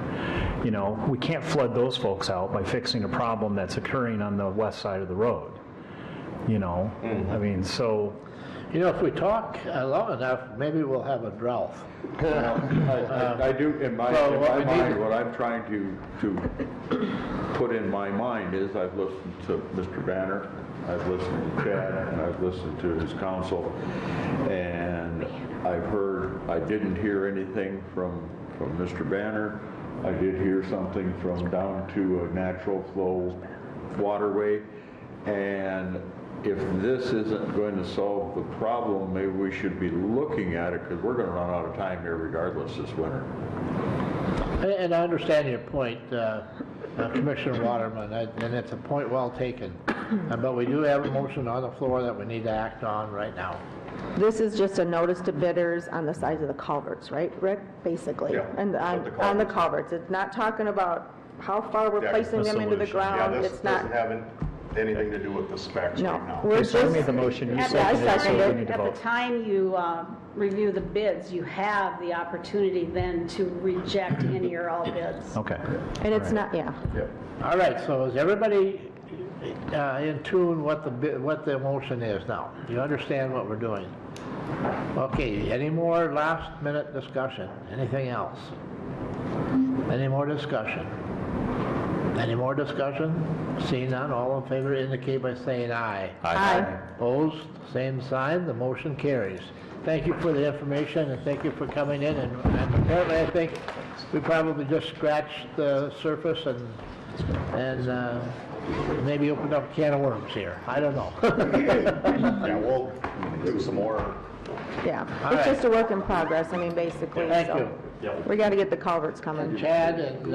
You know, we can't flood those folks out by fixing a problem that's occurring on the west side of the road. You know, I mean, so... You know, if we talk long enough, maybe we'll have a drought. I do, in my mind, what I'm trying to put in my mind is, I've listened to Mr. Banner, I've listened to Chad, and I've listened to his counsel, and I didn't hear anything from Mr. Banner. I did hear something from down to a natural flow waterway, and if this isn't going to solve the problem, maybe we should be looking at it, because we're going to run out of time here regardless this winter. And I understand your point, Commissioner Waterman, and it's a point well taken. But we do have a motion on the floor that we need to act on right now. This is just a notice to bidders on the size of the culverts, right, Rick? Basically. Yeah, And on the culverts. It's not talking about how far we're Yeah, placing them into the Yeah, ground. this It's not, doesn't have anything to do with the specs no. right now. We're Okay, so I just- made the motion, you At seconded it, so we need to the vote. time you review the bids, you have the opportunity then to reject any or all bids. Okay. And it's not, yeah. All right, so is everybody in tune what the motion is now? You understand what we're doing? Okay, any more last minute discussion? Anything else? Any more discussion? Any more discussion? Seeing none, all in favor indicate by saying aye. Aye. Opposed, same sign, the motion carries. Thank you for the information and thank you for coming in, and apparently I think we probably just scratched the surface and maybe opened up a can of worms here. I don't know. Yeah, we'll do some more Yeah, All it's right. just a work in progress, I mean, basically, Thank so. you. We got to get the culverts coming. Chad and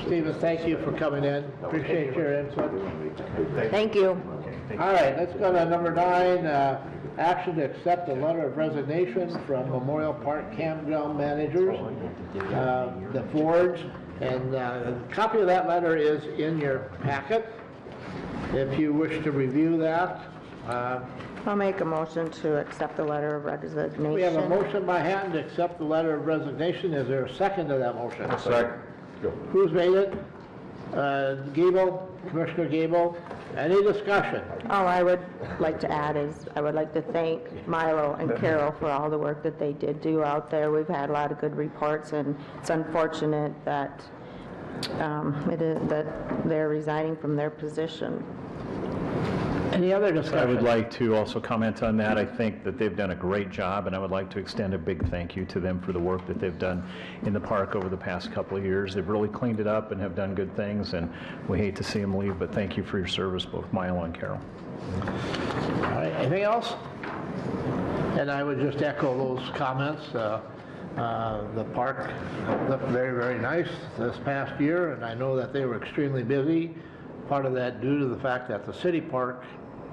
Stephen, thank you for coming in. Appreciate your input. Thank you. All right, let's go to number 9, action to accept a letter of resignation from Memorial Park Campground Managers, the Fords, and a copy of that letter is in your packet. If you wish to review that, I'll make a motion to accept the letter of resignation. we have a motion by Hatton to accept the letter of resignation. Is there a second to that motion? Second. Who's made it? Gable, Commissioner Gable. Any discussion? All I would like to add is, I would like to thank Milo and Carol for all the work that they did do out there. We've had a lot of good reports, and it's unfortunate that that they're resigning from their position. Any other I discussion? would like to also comment on that. I think that they've done a great job, and I would like to extend a big thank you to them for the work that they've done in the park over the past couple of years. They've really cleaned it up and have done good things, and we hate to see them leave, but thank you for your service, both Milo and Carol. All right, anything else? And I would just echo those comments. The park looked very, very nice this past year, and I know that they were extremely busy. Part of that due to the fact that the city park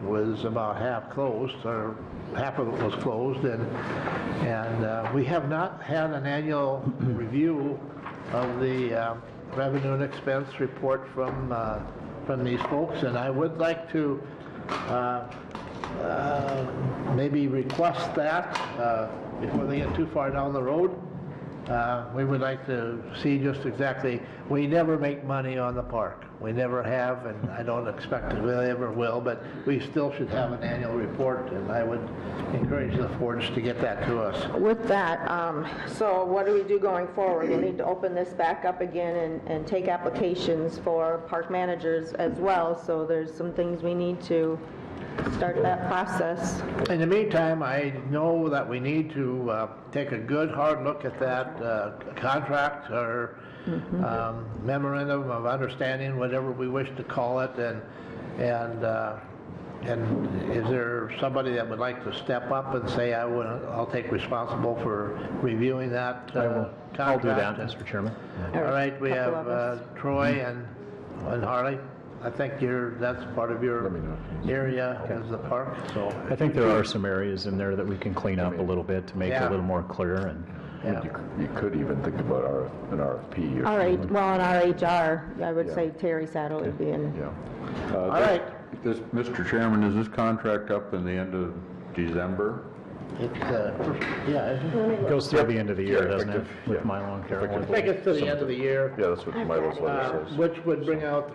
was about half closed, or half of it was closed, and we have not had an annual review of the revenue and expense report from these folks, and I would like to maybe request that before they get too far down the road. We would like to see just exactly, we never make money on the park. We never have, and I don't expect that we ever will, but we still should have an annual report, and I would encourage the Fords to get that to us. With that, so what do we do going forward? We need to open this back up again and take applications for park managers as well, so there's some things we need to start that process. In the meantime, I know that we need to take a good, hard look at that contract or memorandum of understanding, whatever we wish to call it, and is there somebody that would like to step up and say, I'll take responsible for reviewing that contract? I'll do that, Mr. Chairman. All right, we have Troy and Harley. I think that's part of your area is the park, so. I think there are some areas in there that we can clean up a little bit to make it a little more clear, and You could even think about an RFP. or All right, something. well, in RHR, I would say Terry Saddle would be in. Yeah. All right. Mr. Chairman, is this contract up in the end of December? It's, yeah, it goes through the end of the year, doesn't it, with Milo and Carol? I think it's to the end of the year. Yeah, that's what Milo's letter says. Which would bring up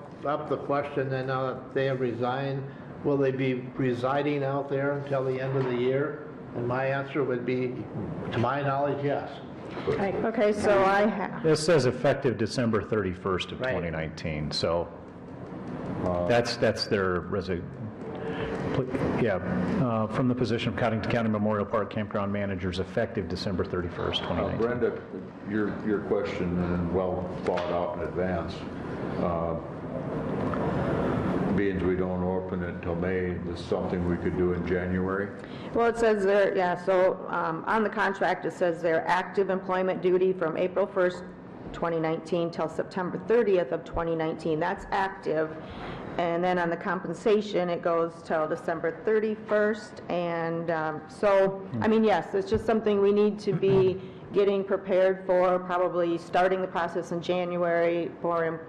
the question, then now that they have resigned, will they be residing out there until the end of the year? And my answer would be, to my knowledge, yes. Okay, so I have, This says effective December 31st of Right. 2019, so that's their from the position of Cottington County Memorial Park Campground Managers effective December 31st, 2019. Brenda, your question, and well thought out in advance, being we don't open it until May, is something we could do in January? well, it says there, yeah, so on the contract, it says their active employment duty from April 1st, 2019 till September 30th of 2019. That's active. And then on the compensation, it goes till December 31st. And so, I mean, yes, it's just something we need to be getting prepared for, probably starting the process in January for,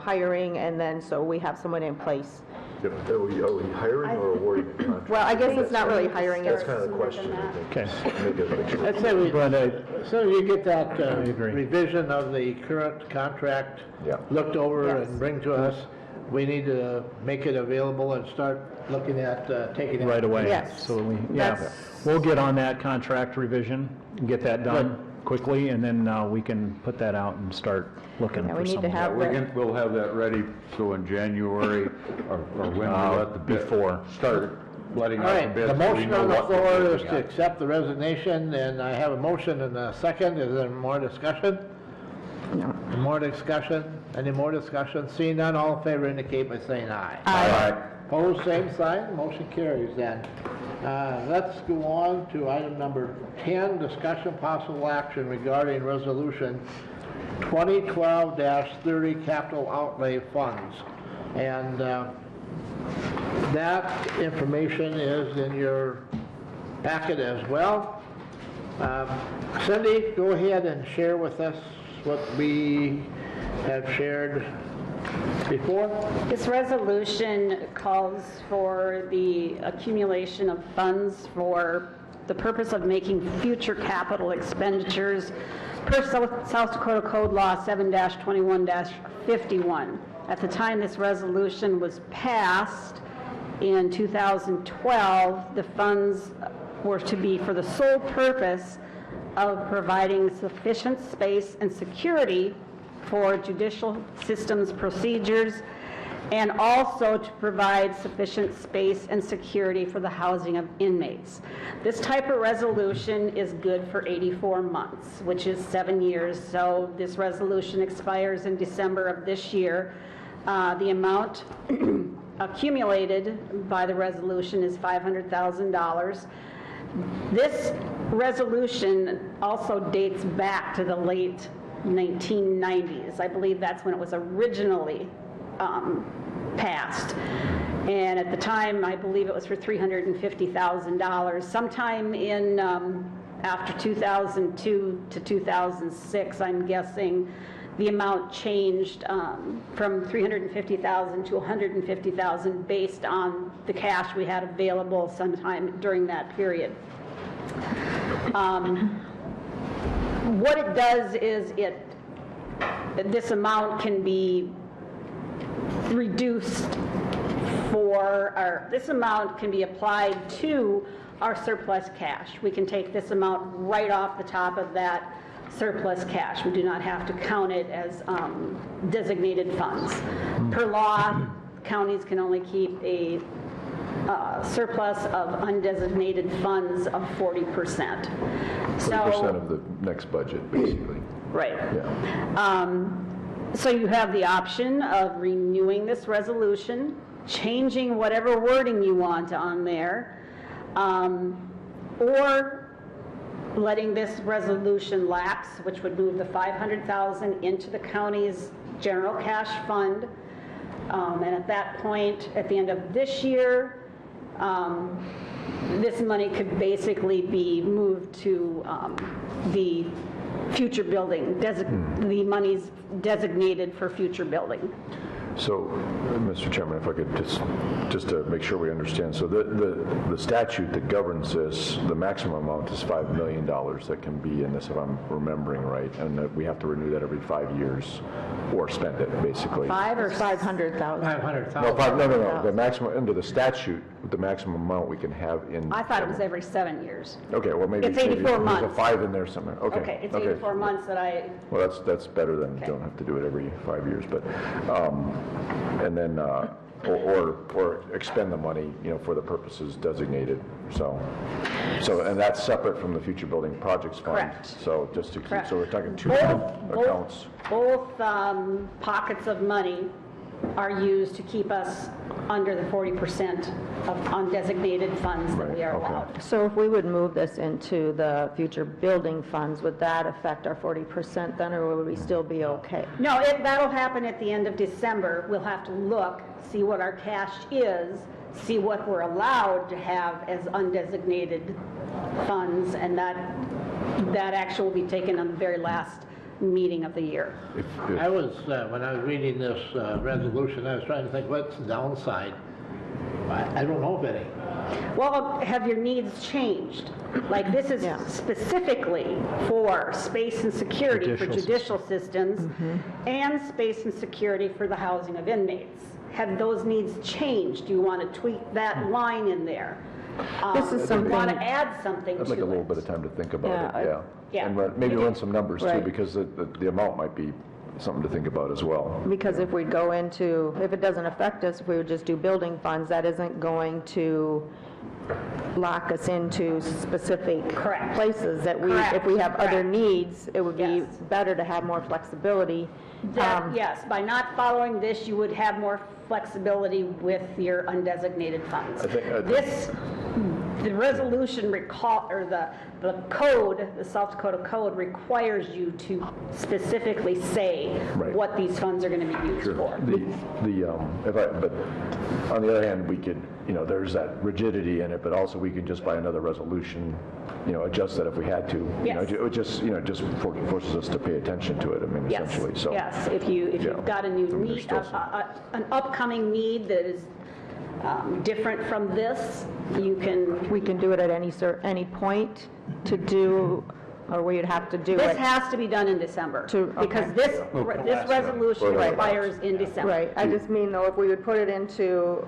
hiring, and then so we have someone in place. Are we hiring or awarding the contract? Well, I guess it's not really hiring, That's it's, kind of the question, I think. Okay. Maybe I'd make sure. Let's say as soon as you get that agree. revision of the current contract Yeah. looked over Yes. and bring to us, we need to make it available and start looking at taking it. Right away. Yes. So That's- we'll get on that contract revision, get that done quickly, and then we can put that out and start looking Yeah, for we need to someone. have We'll have that ready, so in January, or when we let the bid Before. start letting All out the right, bids. the so we motion know on the what we're floor is looking to at. accept the resignation, and I have a motion and a second. Is there more discussion? No. More discussion? Any more discussion? Seeing none, all in favor indicate by saying aye. Aye. Opposed, same sign, motion carries then. Let's go on to item number 10, discussion possible action regarding resolution 2012-30 capital outlay funds. And that information is in your packet as well. Cindy, go ahead and share with us what we have shared before. This resolution calls for the accumulation of funds for the purpose of making future capital expenditures per South Dakota Code Law 7-21-51. At the time this resolution was passed in 2012, the funds were to be for the sole purpose of providing sufficient space and security for judicial systems procedures, and also to provide sufficient space and security for the housing of inmates. This type of resolution is good for 84 months, which is 7 years, so this resolution expires in December of this year. The amount accumulated by the resolution is $500,000. This resolution also dates back to the late 1990s. I believe that's when it was originally passed. And at the time, I believe it was for $350,000. Sometime in after 2002 to 2006, I'm guessing, the amount changed from $350,000 to $150,000 based on the cash we had available sometime during that period. What it does is this amount can be reduced this amount can be applied to our surplus cash. We can take this amount right off the top of that surplus cash. We do not have to count it as designated funds. Per law, counties can only keep a surplus of undesignated funds of 40%. 40% of the next budget, basically. Right. Yeah. So you have the option of renewing this resolution, changing whatever wording you want on there, or letting this resolution lapse, which would move the $500,000 into the county's general cash fund. And at that point, at the end of this year, this money could basically be moved to the future building, the money's designated for future building. So, Mr. Chairman, if I could just to make sure we understand. So the statute that governs this, the maximum amount is $5 million that can be in this, if I'm remembering right, and that we have to renew that every 5 years or spend it, basically. 5 or 500,000? 500,000. No. The maximum, under the statute, the maximum amount we can have in... I thought it was every 7 years. Okay, well, maybe... It's 84 there's months. a 5 in there somewhere. Okay. It's 84 months that I... Well, that's better than you don't have to do it every 5 years, but, and then, or expend the money, for the purposes designated, so, and that's separate from the future building projects fund. Correct. So just to keep, Correct. so we're talking two accounts. Both pockets of money are used to keep us under the 40% of undesignated funds that we are allowed. So if we would move this into the future building funds, would that affect our 40% then, or would we still be okay? No, that'll happen at the end of December. We'll have to look, see what our cash is, see what we're allowed to have as undesignated funds, and that action will be taken on the very last meeting of the year. I was, when I was reading this resolution, I was trying to think, what's the downside? I don't know of any. Well, have your needs changed? Like, this is specifically for space and security for judicial systems and space and security for the housing of inmates. Have those needs changed? Do you want to tweak that line in there? This is something... You want to add something to it? I'd like a little bit of time to think about it, Yeah. And maybe run some numbers too, Right. because the amount might be something to think about as well. Because if we go into, if it doesn't affect us, if we would just do building funds, that isn't going to lock us into specific places that we, if we have other needs, it would be better to have more flexibility. Yes, by not following this, you would have more flexibility with your undesignated funds. the resolution or the code, the South Dakota code requires you to specifically say Right. what these funds are going to be used for. But on the other hand, we could, there's that rigidity in it, but also we could just by another resolution, adjust that if we had to. Yes. It would just, just forces us to pay attention to it, Yes, essentially, so. yes, if you've got a new need, an upcoming need that is different from this, you can. We can do it at any point to do, or we'd have to do it. This has to be done in December, because this resolution expires in December. Right, I just mean though, if we would put it into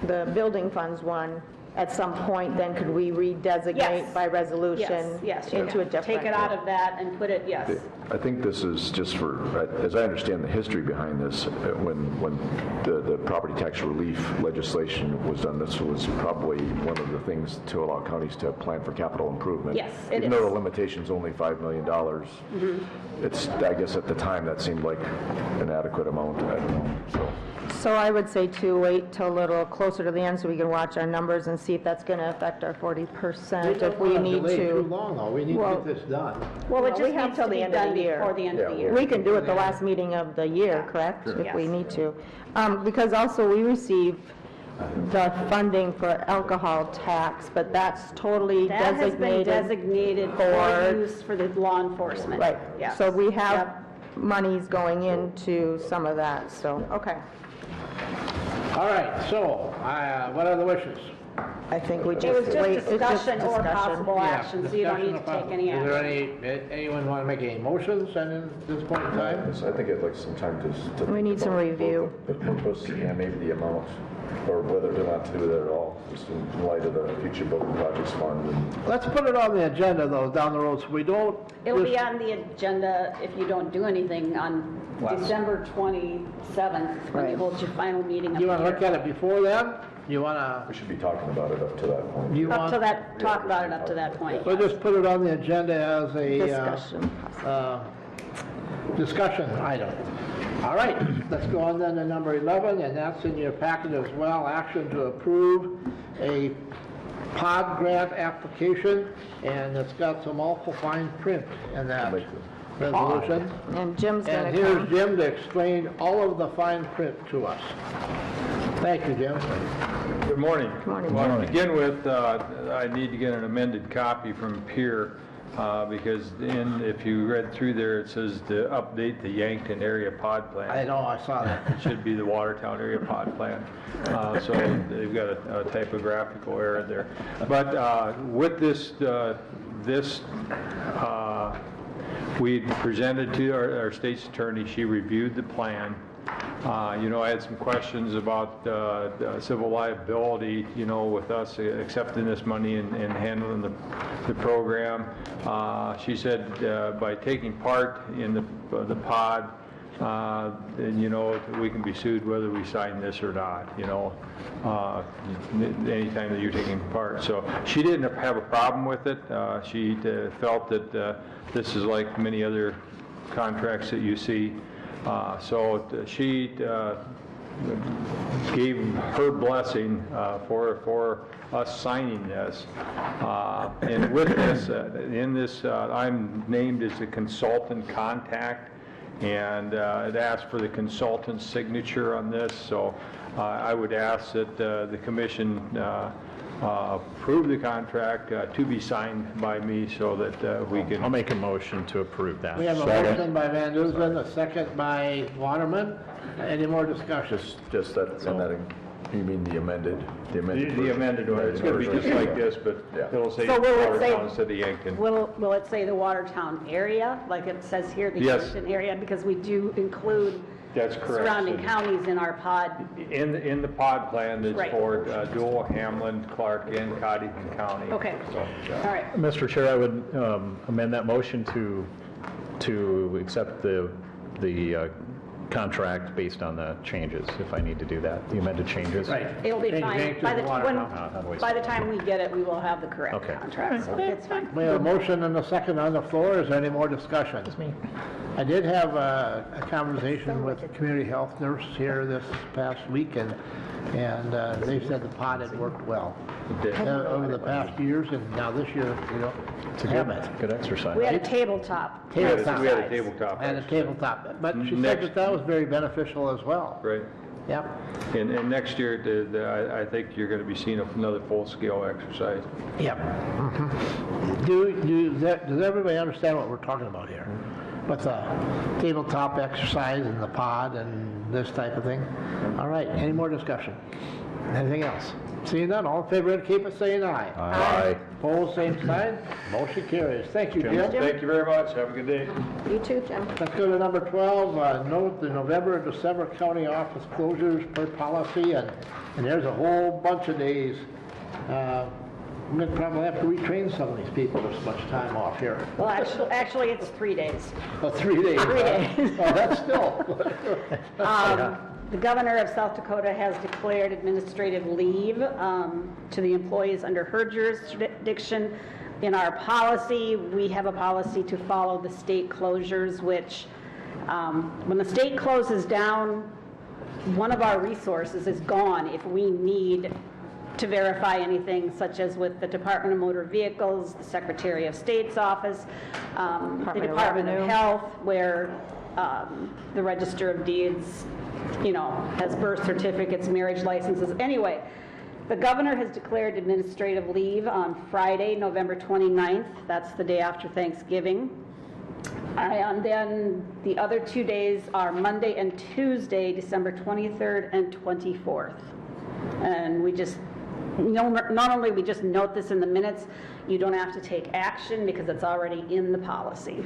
the building funds one at some point, then could we redesignate Yes. by resolution Yes, into a yeah. different? Take it out of that and put it, yes. I think this is just for, as I understand the history behind this, when the property tax relief legislation was done, this was probably one of the things to allow counties to plan for capital improvement. Yes, it Even is. though the limitation's only $5 million, it's, I guess at the time, that seemed like an adequate amount, I don't know, so. So I would say to wait till a little closer to the end so we can watch our numbers and see if that's going to affect our 40% if we need Delay too to. long, though. We need to get this done. Well, it we just have needs till to the be end of the done year. before the end of the year. We can do it the last meeting of the year, correct? If we Yes. need to. Because also we receive the funding for alcohol tax, but that's totally That has been designated for for- use for the law enforcement. Right. Yes. So we have Yep. monies going into some of that, so, okay. All right, so, what are the wishes? I think we just It was just wait. It's discussion or discussion. possible Yeah, action, so you don't need to discussion take any Is there action. anyone want to make any motions at this point in time? I think I'd like some time to. We need some about review. both The purpose and maybe the amount, or whether to not to do that at all, just in light of the future building projects fund. and- Let's put it on the agenda, though, down the road, so we don't. It'll be just- on the agenda if you don't do anything on December 27th, when you Right. hold your final meeting of Do you the want to look year. at it before then? You want We should be talking about it up to that point. to, Up to that, talk about it up to that point. we'll just put it on the agenda as a Discussion. discussion item. All right, let's go on then to number 11, and that's in your packet as well. Action to approve a POD grant application, and it's got some awful fine print in that resolution. And Jim's going And to here's come. Jim to explain all of the fine print to us. Thank you, Jim. Good morning. Good morning. Well, to begin with, I need to get an amended copy from Pier, because if you read through there, it says to update the Yankton area pod plan. I know, I saw that. It should be the Watertown area pod plan. So they've got a typographical error there. But with this, we presented to our state's attorney. She reviewed the plan. I had some questions about civil liability, with us accepting this money and handling the program. She said by taking part in the pod, we can be sued whether we sign this or not, anytime that you're taking part. So she didn't have a problem with it. She felt that this is like many other contracts that you see. So she gave her blessing for us signing this. And with this, I'm named as the consultant contact, and it asked for the consultant's signature on this. So I would ask that the commission approve the contract to be signed by me so that we can. I'll make a motion to approve that. We have a motion by Van Duzen, a second by Waterman. Any more discussion? Just that, and that, you mean the amended? The The amended one, it's going to be just like this, but it'll say So will it say- Watertown instead of Yankton. Will it say the Watertown area, like it says here, the Yes. Yankton area? Because we do include That's correct. surrounding So counties in our pod. In the pod plan, that's Right. for Dual, Hamlin, Clark, and Cottington County. Okay, So, all right. Mr. Chair, I would amend that motion to accept the contract based on the changes, if I need to do that, the amended changes. Right. It'll be Change fine. Yankton to Watertown. By the time we get it, we will have the correct Okay. contract, so it's fine. We have a motion and a second on the floor. Is there any more discussion? I did have a conversation with a community health nurse here this past week, and they said the pod had worked well over the past years, and now this year we don't have it. Good exercise. We had a tabletop. Tabletop. We had a tabletop. And a tabletop, but she said that was very beneficial as well. Right. Yep. And next year, I think you're going to be seeing another full-scale exercise. Yep. Does everybody understand what we're talking about here? With the tabletop exercise and the pod and this type of thing? All right, any more discussion? Anything else? Seeing none, all in favor indicate by saying aye. Aye. Opposed, same sign. Motion carries. Thank you, Jim. Thank you very much. Have a good day. You too, Jim. Let's go to number 12, note the November and December county office closures per policy, and there's a whole bunch of days. I'm going to probably have to retrain some of these people, there's so much time off here. Well, actually, it's 3 days. Oh, 3 days. 3 days. Oh, that's still. The governor of South Dakota has declared administrative leave to the employees under her jurisdiction. In our policy, we have a policy to follow the state closures, which when the state closes down, one of our resources is gone if we need to verify anything, such as with the Department of Motor Vehicles, the Secretary of State's office, the Department of Health, where the Register of Deeds, has birth certificates, marriage licenses. Anyway, the governor has declared administrative leave on Friday, November 29th. That's the day after Thanksgiving. And then the other 2 days are Monday and Tuesday, December 23rd and 24th. And we just, not only we just note this in the minutes, you don't have to take action because it's already in the policy.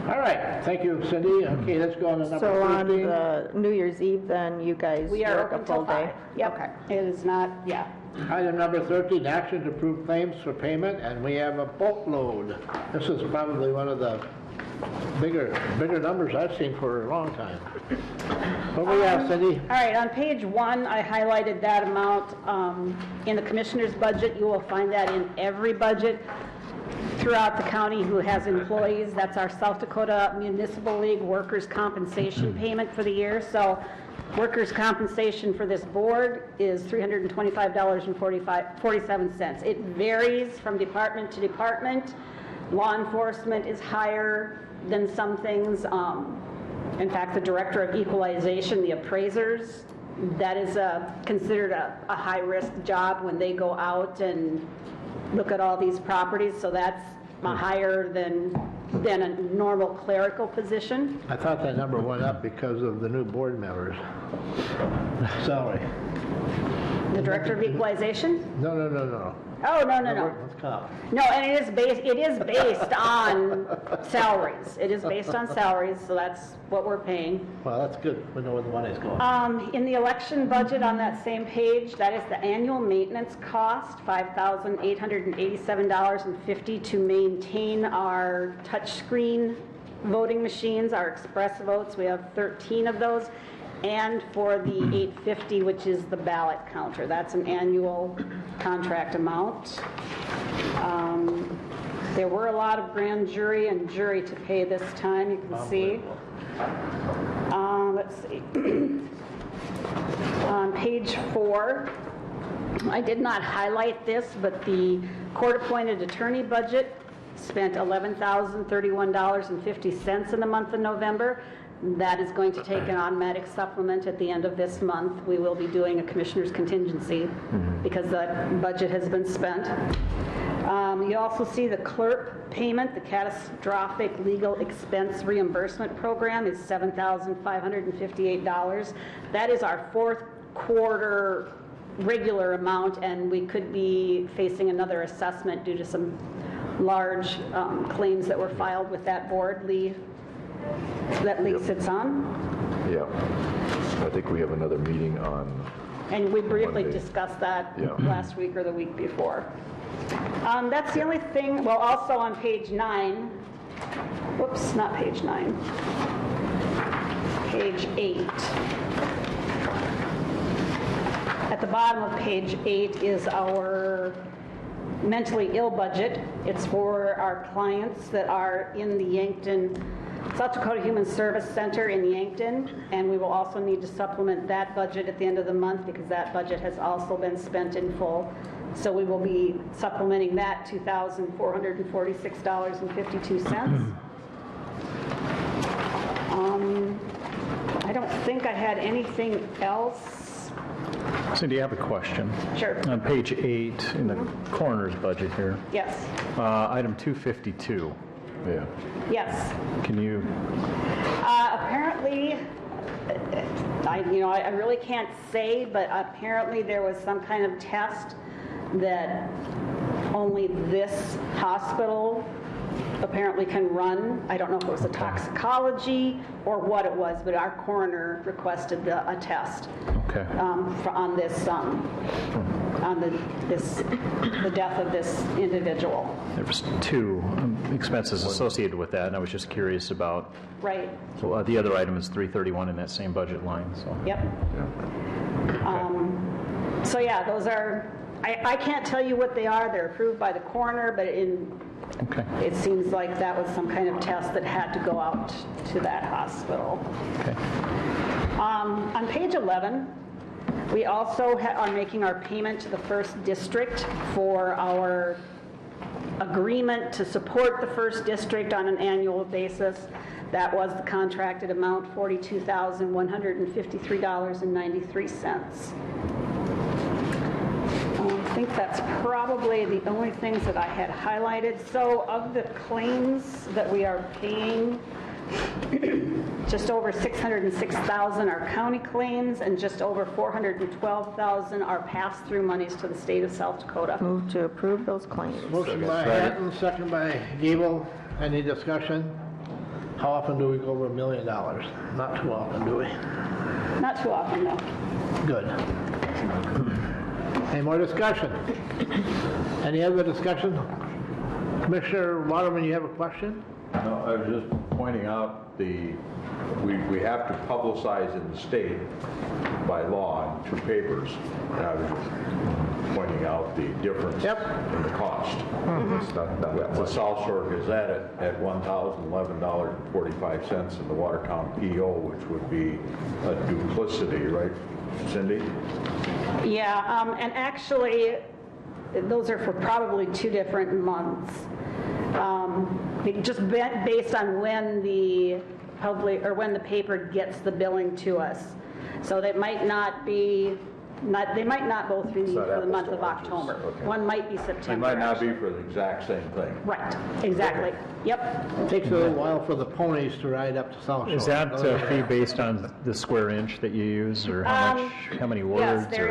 All right, thank you, Cindy. Okay, let's go on to number 13. So on the New Year's Eve, then you guys We are work a open till full day? 5. Yep. Okay. It is not, yeah. Item number 13, action to approve claims for payment, and we have a boatload. This is probably one of the bigger numbers I've seen for a long time. What do we have, Cindy? All right, on page 1, I highlighted that amount. In the commissioner's budget, you will find that in every budget throughout the county who has employees. That's our South Dakota Municipal League workers' compensation payment for the year. So workers' compensation for this board is $325.47. It varies from department to department. Law enforcement is higher than some things. In fact, the director of equalization, the appraisers, that is considered a high-risk job when they go out and look at all these properties, so that's higher than a normal clerical position. I thought that number went up because of the new board members' salary. The director of equalization? No. Oh, no. Let's come. No, and it is based on salaries. It is based on salaries, so that's what we're paying. Well, that's good. We know where the money's going. In the election budget on that same page, that is the annual maintenance cost, $5,887.50 to maintain our touchscreen voting machines, our express votes. We have 13 of those. And for the 850, which is the ballot counter. That's an annual contract amount. There were a lot of grand jury and jury to pay this time, you can see. Let's see. On page 4, I did not highlight this, but the court-appointed attorney budget spent $11,031.50 in the month of November. That is going to take an automatic supplement at the end of this month. We will be doing a commissioner's contingency because that budget has been spent. You also see the clerk payment, the catastrophic legal expense reimbursement program is $7,558. That is our fourth quarter regular amount, and we could be facing another assessment due to some large claims that were filed with that board, Lee sits on. Yeah. I think we have another meeting on. And we briefly Monday. discussed that last week or the week before. That's the only thing, well, also on page 9, whoops, not page 9, page 8. At the bottom of page 8 is our mentally ill budget. It's for our clients that are in the Yankton South Dakota Human Service Center in Yankton, and we will also need to supplement that budget at the end of the month because that budget has also been spent in full. So we will be supplementing that $2,446.52. I don't think I had anything else. Cindy, I have a question. Sure. On page 8 in the coroner's budget here, Yes. item 252. Yeah. Yes. Can you, Apparently, I really can't say, but apparently there was some kind of test that only this hospital apparently can run. I don't know if it was a toxicology or what it was, but our coroner requested a test okay. on this, on the death of this individual. There was 2 expenses associated with that, and I was just curious about, Right. so the other item is 331 in that same budget line, so. Yep. So yeah, those are, I can't tell you what they are. They're approved by the coroner, but Okay. it seems like that was some kind of test that had to go out to that hospital. Okay. On page 11, we also are making our payment to the First District for our agreement to support the First District on an annual basis. That was the contracted amount, $42,153.93. I think that's probably the only things that I had highlighted. So of the claims that we are paying, just over 606,000 are county claims and just over 412,000 are pass-through monies to the state of South Dakota. Move to approve those claims. Motion by Hatton, second by Gable. Any discussion? How often do we go over $1 million? Not too often, do we? Not too often, no. Good. Any more discussion? Any other discussion? Commissioner Waterman, you have a question? No, I was just pointing out we have to publicize in the state by law in 2 papers. And I was just pointing out the difference in the cost. It's not that The much. South Shore Gazette at $1,011.45 in the Watertown PO, which would be a duplicity, right, Cindy? Yeah, and actually, those are for probably 2 different months. Just based on when the public, or when the paper gets the billing to us. So they might not be, they might not both be It's not for the apples month to of oranges. October. Okay. One might be September. It might not be actually. for the exact same thing. Right, exactly. Yep. It takes a little while for the ponies to ride up to South Shore. Is that fee based on the square inch that you use, or how many words? Yes, there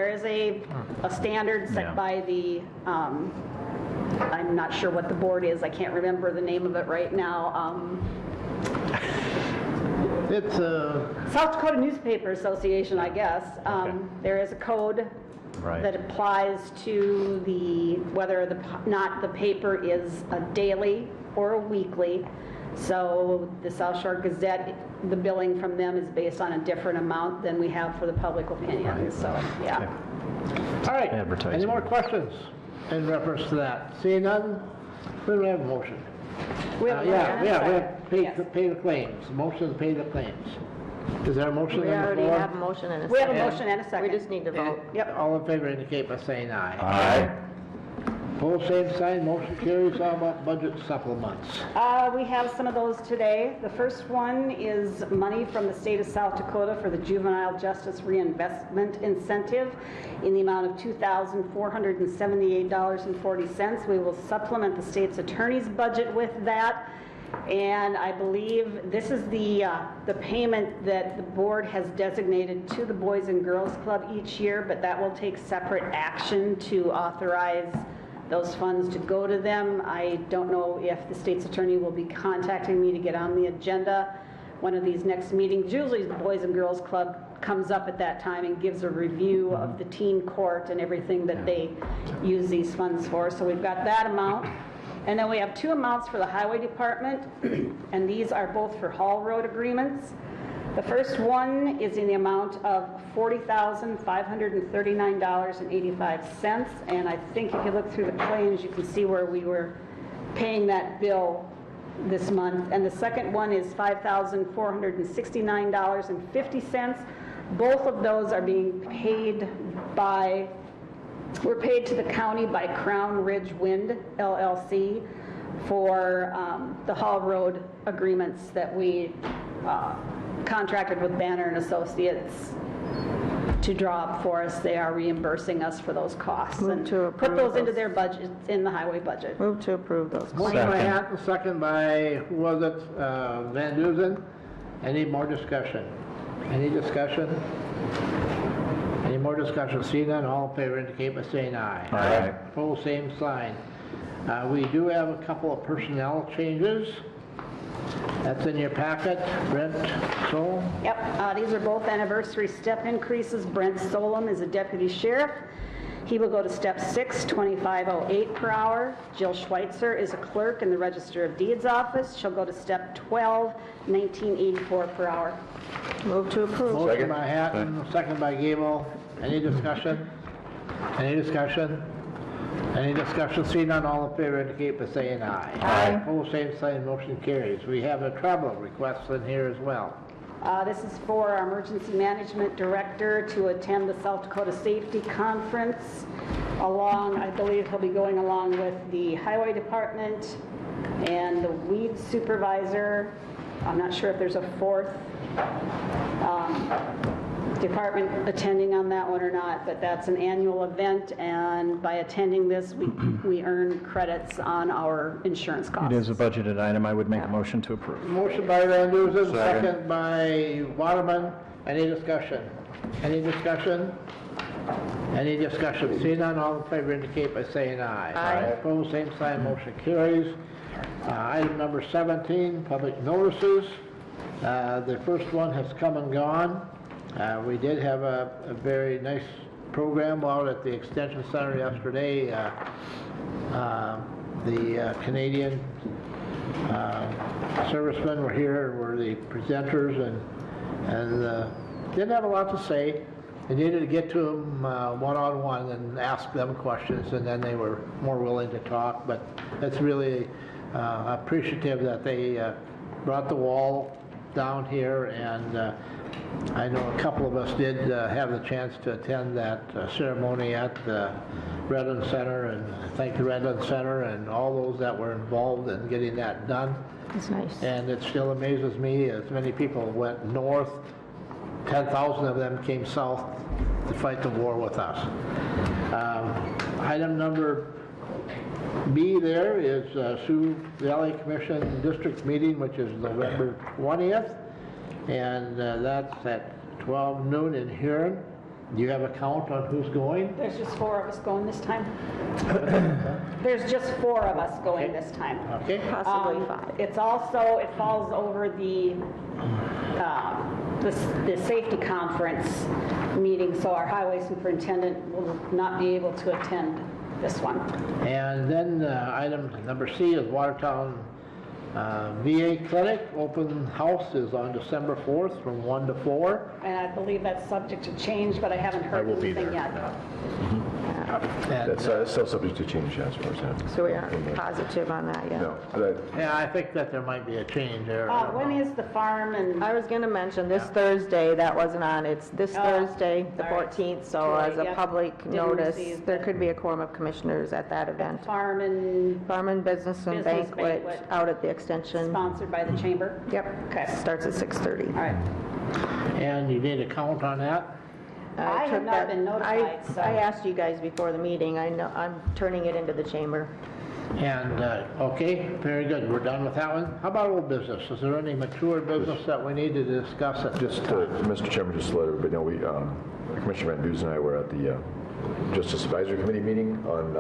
is a standard set Yeah. by the, I'm not sure what the board is, I can't remember the name of it right now. It's South Dakota Newspaper Association, I guess. There is a code Right. that applies to whether the paper is a daily or a weekly. So the South Shore Gazette, the billing from them is based on a different amount than we have for the public opinion. So, yeah. all right. Advertising. Any more questions in reference to that? Seeing none, we don't have a motion. We have a Yeah, motion. we have Yes. to pay the claims. Motion to pay the claims. Is there a motion on We the already floor? have a motion and a second. We have a motion and a second. We just need to vote. Yep. All in favor indicate by saying aye. Aye. Pose same sign, motion carries. How about budget supplements? We have some of those today. The first one is money from the state of South Dakota for the Juvenile Justice Reinvestment Incentive in the amount of $2,478.40. We will supplement the state's attorney's budget with that. And I believe this is the payment that the board has designated to the Boys and Girls Club each year, but that will take separate action to authorize those funds to go to them. I don't know if the state's attorney will be contacting me to get on the agenda one of these next meetings. Usually the Boys and Girls Club comes up at that time and gives a review of the teen court and everything that they use these funds for. So we've got that amount. And then we have 2 amounts for the highway department, and these are both for haul road agreements. The first one is in the amount of $40,539.85, and I think if you look through the claims, you can see where we were paying that bill this month, and the second one is $5,469.50. Both of those are being paid we're paid to the county by Crown Ridge Wind LLC for the Hall Road agreements that we contracted with Banner and Associates to draw up for us. They are reimbursing us for those costs and put those into their budget, in the highway budget. Move to approve those. Motion by Hatton, second by, who was it, Van Duzen. Any more discussion? Any discussion? Any more discussion? Seeing none, all in favor indicate by saying aye. Aye. Opposed, same sign. We do have a couple of personnel changes. That's in your packet. Brent Solom. Yep, these are both anniversary step increases. Brent Solom is a deputy sheriff. He will go to step 6, $25.08 per hour. Jill Schweitzer is a clerk in the Register of Deeds office. She'll go to step 12, $19.84 per hour. Move to approve. Motion by Hatton, second by Gable. Any discussion? Any discussion? Any discussion? Seeing none, all in favor indicate by saying aye. Aye. Opposed, same sign, motion carries. We have a travel request in here as well. This is for our Emergency Management Director to attend the South Dakota Safety Conference. I believe he'll be going along with the Highway Department and the Weed Supervisor. I'm not sure if there's a fourth department attending on that one or not, but that's an annual event, and by attending this, we earn credits on our insurance costs. It is a budgeted item. I would make a motion to approve. Motion by Van Duzen, second by Waterman. Any discussion? Any discussion? Any discussion? Seeing none, all in favor indicate by saying aye. Aye. Opposed, same sign, motion carries. Item number 17, public notices. The first one has come and gone. We did have a very nice program out at the Extension Center yesterday. The Canadian servicemen were here, were the presenters, and didn't have a lot to say. They needed to get to them one-on-one and ask them questions, and then they were more willing to talk. But it's really appreciative that they brought the wall down here, and I know a couple of us did have the chance to attend that ceremony at the Redland Center, and I thank the Redland Center and all those that were involved in getting that done. It's nice. And it still amazes me, as many people went north, 10,000 of them came south to fight the war with us. Item number B there is Sioux Valley Commission District Meeting, which is November 20th. And that's at 12 noon in Huron. Do you have a count on who's going? There's just 4 of us going this time. There's just 4 of us going this time. Okay. Possibly 5. It falls over the safety conference meeting, so our highway superintendent will not be able to attend this one. And then item number C is Watertown VA Clinic. Open house is on December 4th from 1 to 4. And I believe that's subject to change, but I haven't heard anything yet. That's still subject to change, as far as that. So we aren't positive on that yet. No, Yeah, I think that there might be a change there. When is the farm and... I was going to mention this Thursday, that wasn't on, it's this Thursday, the all right. 14th, so Too late, as a yep. public Didn't notice, receive there the- could be a quorum of commissioners at that event. Farm and Farm and Business and Business Banquet banquet. out at the extension. sponsored by the chamber? Yep. Okay. Starts at 6:30. All right. And you need a count on that? I have took not that- been notified, so... I asked you guys before the meeting, I know, I'm turning it into the chamber. And, okay, very good. We're done with that one. How about old business? Is there any mature business that we need to discuss at this Just, time? Mr. Chairman, just to let everybody know, Commissioner Van Duzen and I were at the Justice Advisory Committee meeting on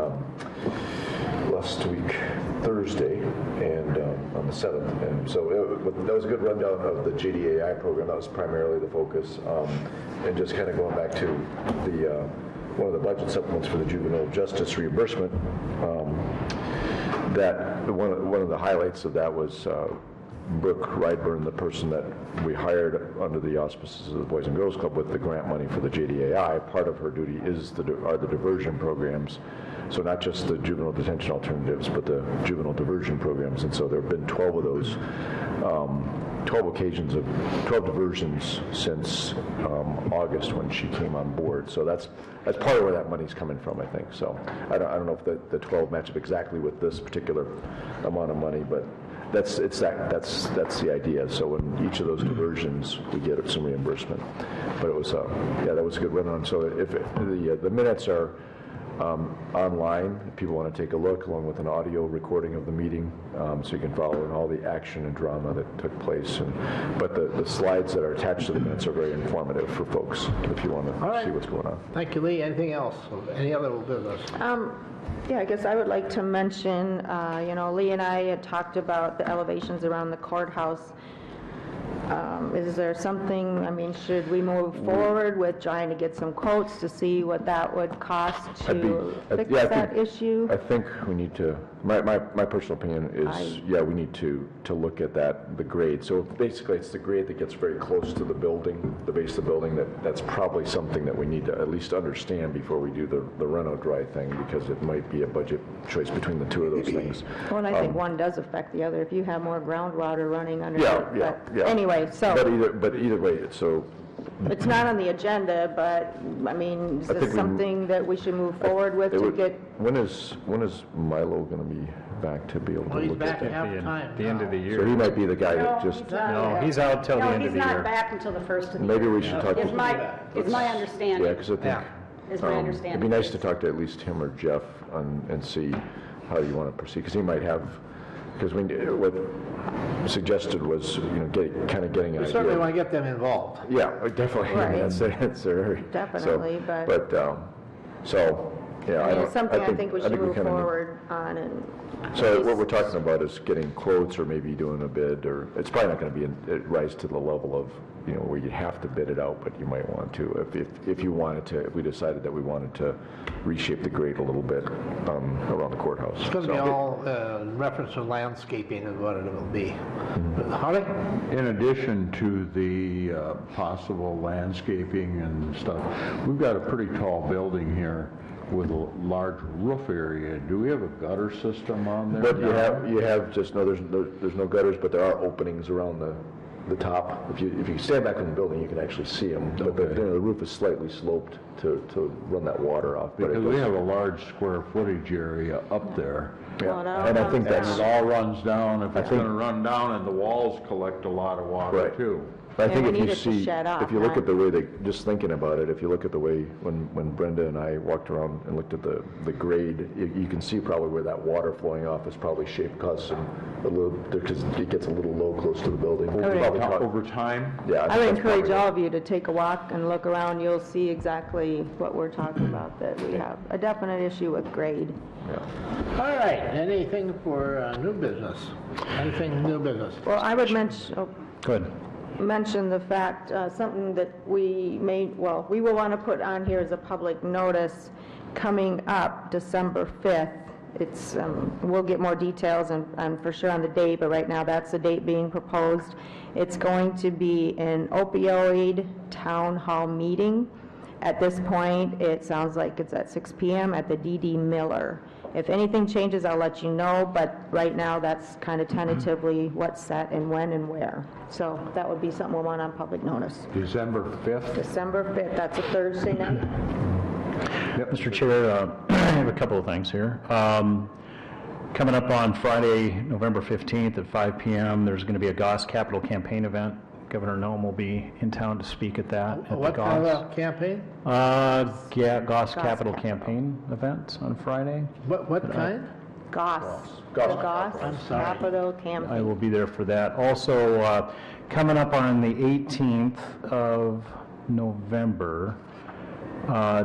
last week, Thursday, and on the 7th. And so that was a good rundown of the JDAI program. That was primarily the focus. And just kind of going back to the one of the budget supplements for the juvenile justice reimbursement, that one of the highlights of that was Brooke Rydburn, the person that we hired under the auspices of the Boys and Girls Club with the grant money for the JDAI, part of her duty are the diversion programs. So not just the juvenile detention alternatives, but the juvenile diversion programs. And so there have been 12 of those, 12 occasions of 12 diversions since August when she came on board. So that's part of where that money's coming from, I think. So I don't know if the 12 match up exactly with this particular amount of money, but that's the idea. So in each of those diversions, we get some reimbursement. But it was that was a good run-on. So if the minutes are online, if people want to take a look, along with an audio recording of the meeting, so you can follow in all the action and drama that took place. But the slides that are attached to the minutes are very informative for folks if you want to see what's going on. Thank you, Lee. Anything else? Any other business? Yeah, I guess I would like to mention, Lee and I had talked about the elevations around the courthouse. Is there something, should we move forward with trying to get some quotes to see what that would cost to fix that issue? I think we need to, my personal opinion is, we need to look at the grade. So basically, it's the grade that gets very close to the building, the base of the building. That's probably something that we need to at least understand before we do the run-out-dry thing, because it might be a budget choice between the two of those things. Well, and I think one does affect the other. If you have more groundwater running under it. Anyway, so. But either way, so. It's not on the agenda, but, is this something that we should move forward with to get? When is Milo going to be back to be able to look at that? Half-time. The end of the year. So he might be the guy that just. No, he's out till the end of the year. No, he's not back until the first of the year. Maybe we should talk. Is my understanding. Yeah, because I think. Is my understanding. It'd be nice to talk to at least him or Jeff and see how you want to proceed, because he might have, because what suggested was, getting an idea. We certainly want to get them involved. Yeah, definitely. Right. That's very. Definitely, but. It's something I think we should move forward on. So what we're talking about is getting quotes, or maybe doing a bid, or it's probably not going to be rise to the level of, where you have to bid it out, but you might want to, if you wanted to, if we decided that we wanted to reshape the grade a little bit around the courthouse. It's going to be all in reference to landscaping is what it will be. Holly? In addition to the possible landscaping and stuff, we've got a pretty tall building here with a large roof area. Do we have a gutter system on there? But you have just, there's no gutters, but there are openings around the top. If you stand back from the building, you can actually see them. But the roof is slightly sloped to run that water off. Because we have a large square footage area up there. Yeah. And I think it all runs down. If it's going to run down, and the walls collect a lot of water too. I think if you look at the way just thinking about it, if you look at the way when Brenda and I walked around and looked at the grade, you can see probably where that water flowing off is probably shaped because it gets a little low close to the building. Over time? Yeah. I would encourage all of you to take a walk and look around. You'll see exactly what we're talking about, that we have a definite issue with grade. Yeah. All right. Anything for new business? Anything new business? Well, I would mention. Good. Mention the fact, something that we will want to put on here as a public notice coming up December 5th. It's, we'll get more details and for sure on the date, but right now that's the date being proposed. It's going to be an opioid town hall meeting. At this point, it sounds like it's at 6 p.m. at the D.D. Miller. If anything changes, I'll let you know, but right now that's kind of tentatively what's set and when and where. So that would be something we'll want on public notice. December 5th? December 5th, that's a Thursday night. Yep, Mr. Chair, I have a couple of things here. Coming up on Friday, November 15th at 5 p.m., there's going to be a Goss Capital Campaign event. Governor Noem will be in town to speak at that. What kind of campaign? Goss Capital Campaign event on Friday. What kind? Goss. I'm sorry. Capital Campaign. I will be there for that. Also, coming up on the 18th of November,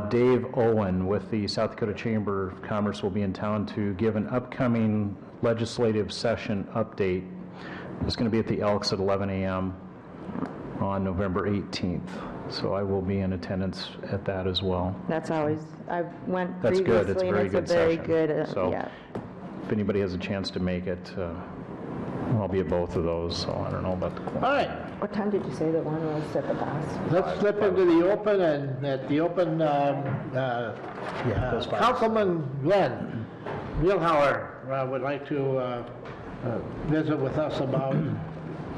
Dave Owen with the South Dakota Chamber of Commerce will be in town to give an upcoming legislative session update. It's going to be at the Elks at 11 a.m. on November 18th. So I will be in attendance at that as well. That's always, I went That's previously. good. It's a very good very session. good, So yeah. if anybody has a chance to make it, well, I'll be at both of those, so I don't know about the All quorum. right, What time did you say the one was at the boss? let's slip into the open, and at the open, those five. Councilman Glenn Muehlhauer would like to visit with us about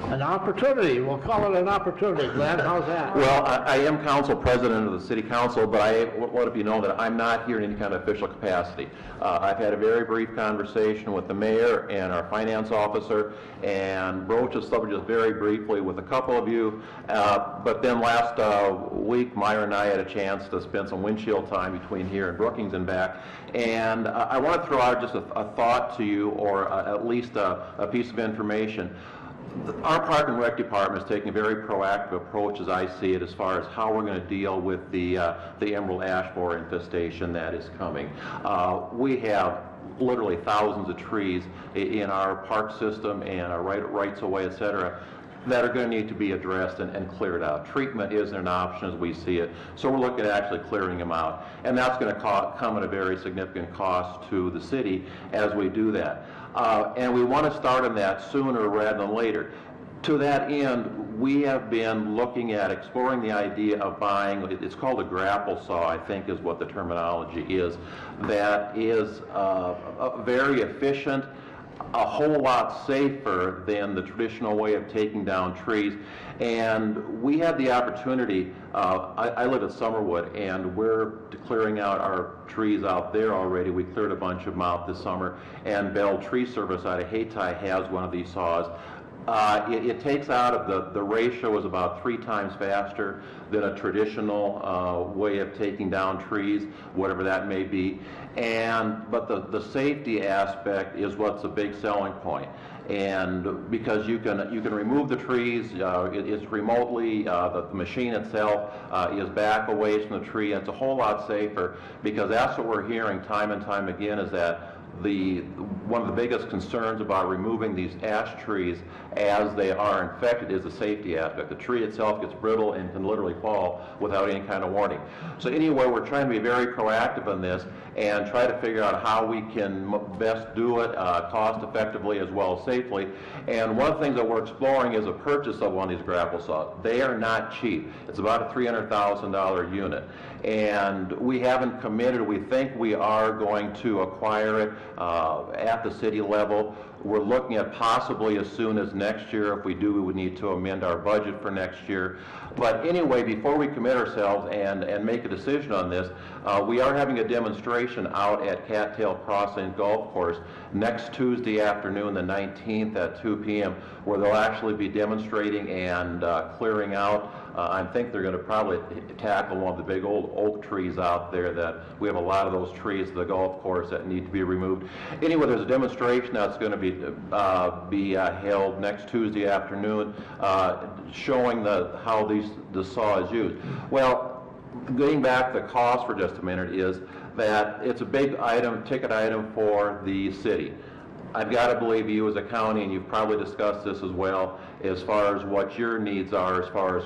an opportunity. We'll call it an opportunity. Glenn, how's that? Well, I am council president of the city council, but I want to know that I'm not here in any kind of official capacity. I've had a very brief conversation with the mayor and our finance officer, and broached the subject just very briefly with a couple of you. But then last week, Myra and I had a chance to spend some windshield time between here and Brookings and back. And I want to throw out just a thought to you, or at least a piece of information. Our Park and Rec Department is taking a very proactive approach, as I see it, as far as how we're going to deal with the emerald ash borer infestation that is coming. We have literally thousands of trees in our park system and our rights of way, et cetera, that are going to need to be addressed and cleared out. Treatment isn't an option as we see it, so we're looking at actually clearing them out. And that's going to come at a very significant cost to the city as we do that. And we want to start on that sooner rather than later. To that end, we have been looking at exploring the idea of buying, it's called a grapple saw, I think is what the terminology is, that is very efficient, a whole lot safer than the traditional way of taking down trees. And we had the opportunity, I live at Summerwood, and we're clearing out our trees out there already. We cleared a bunch of them out this summer, and Bell Tree Service out of Hayti has one of these saws. It takes out of the ratio is about 3 times faster than a traditional way of taking down trees, whatever that may be. But the safety aspect is what's a big selling point. And because you can remove the trees, it's remotely, the machine itself is back away from the tree, and it's a whole lot safer, because that's what we're hearing time and time again, is that one of the biggest concerns about removing these ash trees as they are infected is the safety aspect. The tree itself gets brittle and can literally fall without any kind of warning. So anyway, we're trying to be very proactive in this and try to figure out how we can best do it cost effectively as well as safely. And one of the things that we're exploring is a purchase of one of these grapple saws. They are not cheap. It's about a $300,000 unit. And we haven't committed. We think we are going to acquire it at the city level. We're looking at possibly as soon as next year. If we do, we would need to amend our budget for next year. But anyway, before we commit ourselves and make a decision on this, we are having a demonstration out at Cattail Crossing Golf Course next Tuesday afternoon, the 19th at 2 p.m., where they'll actually be demonstrating and clearing out. I think they're going to probably tackle one of the big old oak trees out there, that we have a lot of those trees at the golf course that need to be removed. Anyway, there's a demonstration that's going to be held next Tuesday afternoon, showing how the saw is used. Well, getting back to the cost for just a minute, is that it's a big ticket item for the city. I've got to believe you as a county, and you've probably discussed this as well, as far as what your needs are as far as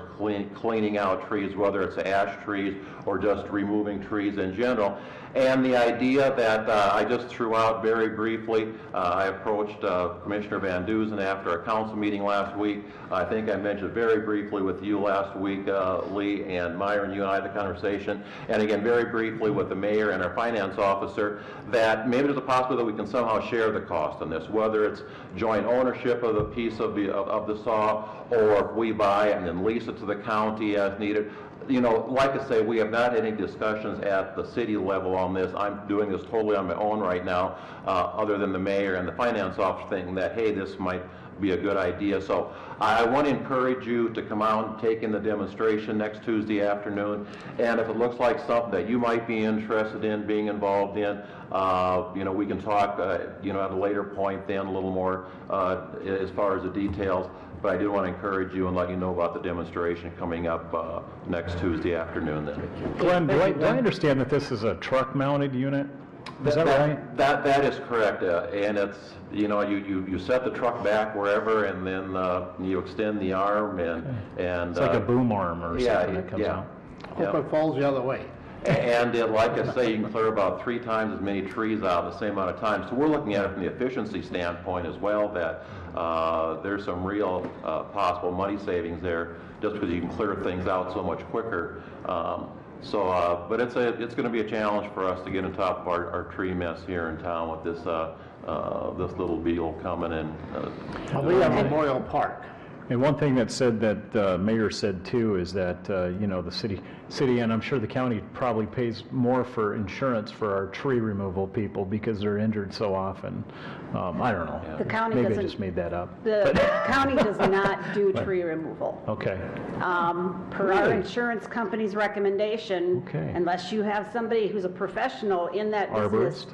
cleaning out trees, whether it's ash trees or just removing trees in general. And the idea that I just threw out very briefly, I approached Commissioner Van Duzen after a council meeting last week. I think I mentioned very briefly with you last week, Lee, and Myron, you and I had the conversation, and again very briefly with the mayor and our finance officer, that maybe there's a possibility that we can somehow share the cost on this, whether it's joint ownership of the piece of the saw, or if we buy it and then lease it to the county as needed. You know, like I say, we have not had any discussions at the city level on this. I'm doing this totally on my own right now, other than the mayor and the finance officer thinking that, hey, this might be a good idea. So I want to encourage you to come out and take in the demonstration next Tuesday afternoon. And if it looks like something that you might be interested in being involved in, we can talk, at a later point then a little more as far as the details. But I do want to encourage you and let you know about the demonstration coming up next Tuesday afternoon then. Glenn, do I understand that this is a truck-mounted unit? Is that right? That is correct, and it's, you set the truck back wherever, and then you extend the arm, and it's like a boom arm or something that comes out. Hope it falls the other way. And like I say, you can clear about 3 times as many trees out in the same amount of time. So we're looking at it from the efficiency standpoint as well, that there's some real possible money savings there, just because you can clear things out so much quicker. But it's going to be a challenge for us to get on top of our tree mess here in town with this this little beetle coming in. We have Memorial Park. And one thing that said that the mayor said too is that, the city, and I'm sure the county probably pays more for insurance for our tree removal people because they're injured so often. I don't know. The county Maybe I doesn't- just made that up. The county does not do tree removal. Okay. Per our insurance company's recommendation, Okay. unless you have somebody who's a professional in that business, Arborist?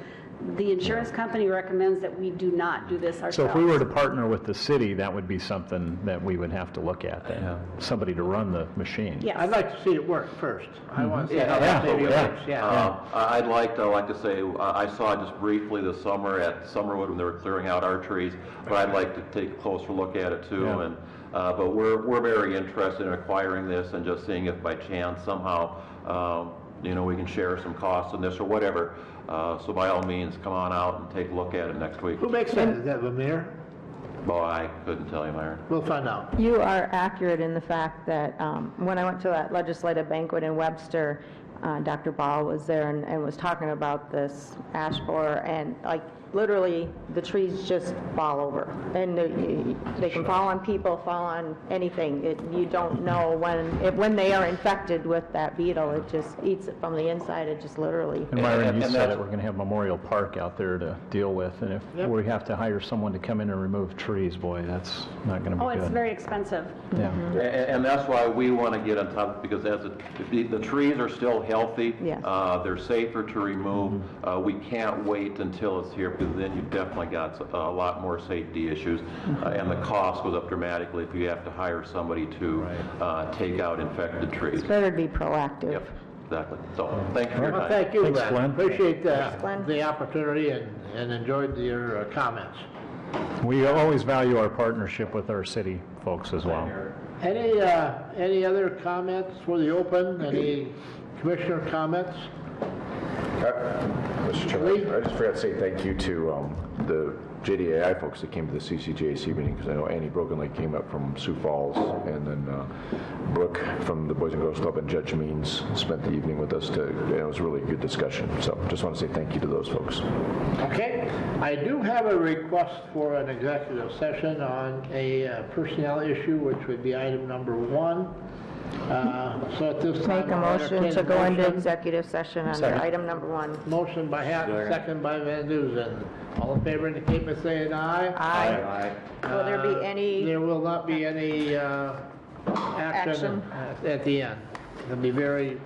the insurance company recommends that we do not do this ourselves. So if we were to partner with the city, that would be something that we would have to look at then. Somebody to run the machine. Yes. I'd like to see it work first. I want to see Yeah, how that baby absolutely. works, yeah. I'd like to say, I saw just briefly this summer at Summerwood when they were clearing out our trees, but I'd like to take a closer look at it too. Yeah. And but we're very interested in acquiring this and just seeing if by chance somehow, we can share some costs on this or whatever. So by all means, come on out and take a look at it next week. Who makes that? Is that the mayor? Well, I couldn't tell you, Myron. We'll find out. You are accurate in the fact that when I went to that legislative banquet in Webster, Dr. Ball was there and was talking about this ash borer, and literally the trees just fall over, and they can fall on people, fall on anything. You don't know when they are infected with that beetle. It just eats it from the inside. It just literally. And Myron, you And said that's- it, we're going to have Memorial Park out there to deal with, and if we have to hire someone to come in and remove trees, boy, that's not going to be Oh, good. it's very expensive. Yeah. And that's why we want to get on top, because the trees are still healthy. Yes. They're safer to remove. We can't wait until it's here, because then you've definitely got a lot more safety issues. And the cost goes up dramatically if you have to hire somebody to take out infected trees. It's better to be proactive. Yep, exactly. So, thank you for your Well, time. thank you, Thanks, Glenn. Glenn. Appreciate Glenn. the opportunity and enjoyed your comments. We always value our partnership with our city folks as well. Any other comments for the open? Any commissioner comments? Mr. Chairman, I just forgot to say thank you to the JDAI folks that came to the CCJC meeting, because I know Annie Broken Lake came up from Sioux Falls, and then Brooke from the Boys and Girls Club and Judge Means spent the evening with us. It was a really good discussion. So just want to say thank you to those folks. Okay. I do have a request for an executive session on a personnel issue, which would be item number 1. So at this time, Make a I'll motion entertain to a go into motion. executive session under Second. item number 1. Motion by Hatton, second by Van Duzen. All in favor indicate by saying aye. Aye. Will there be any There will not be any action Action. at the end. It'll be very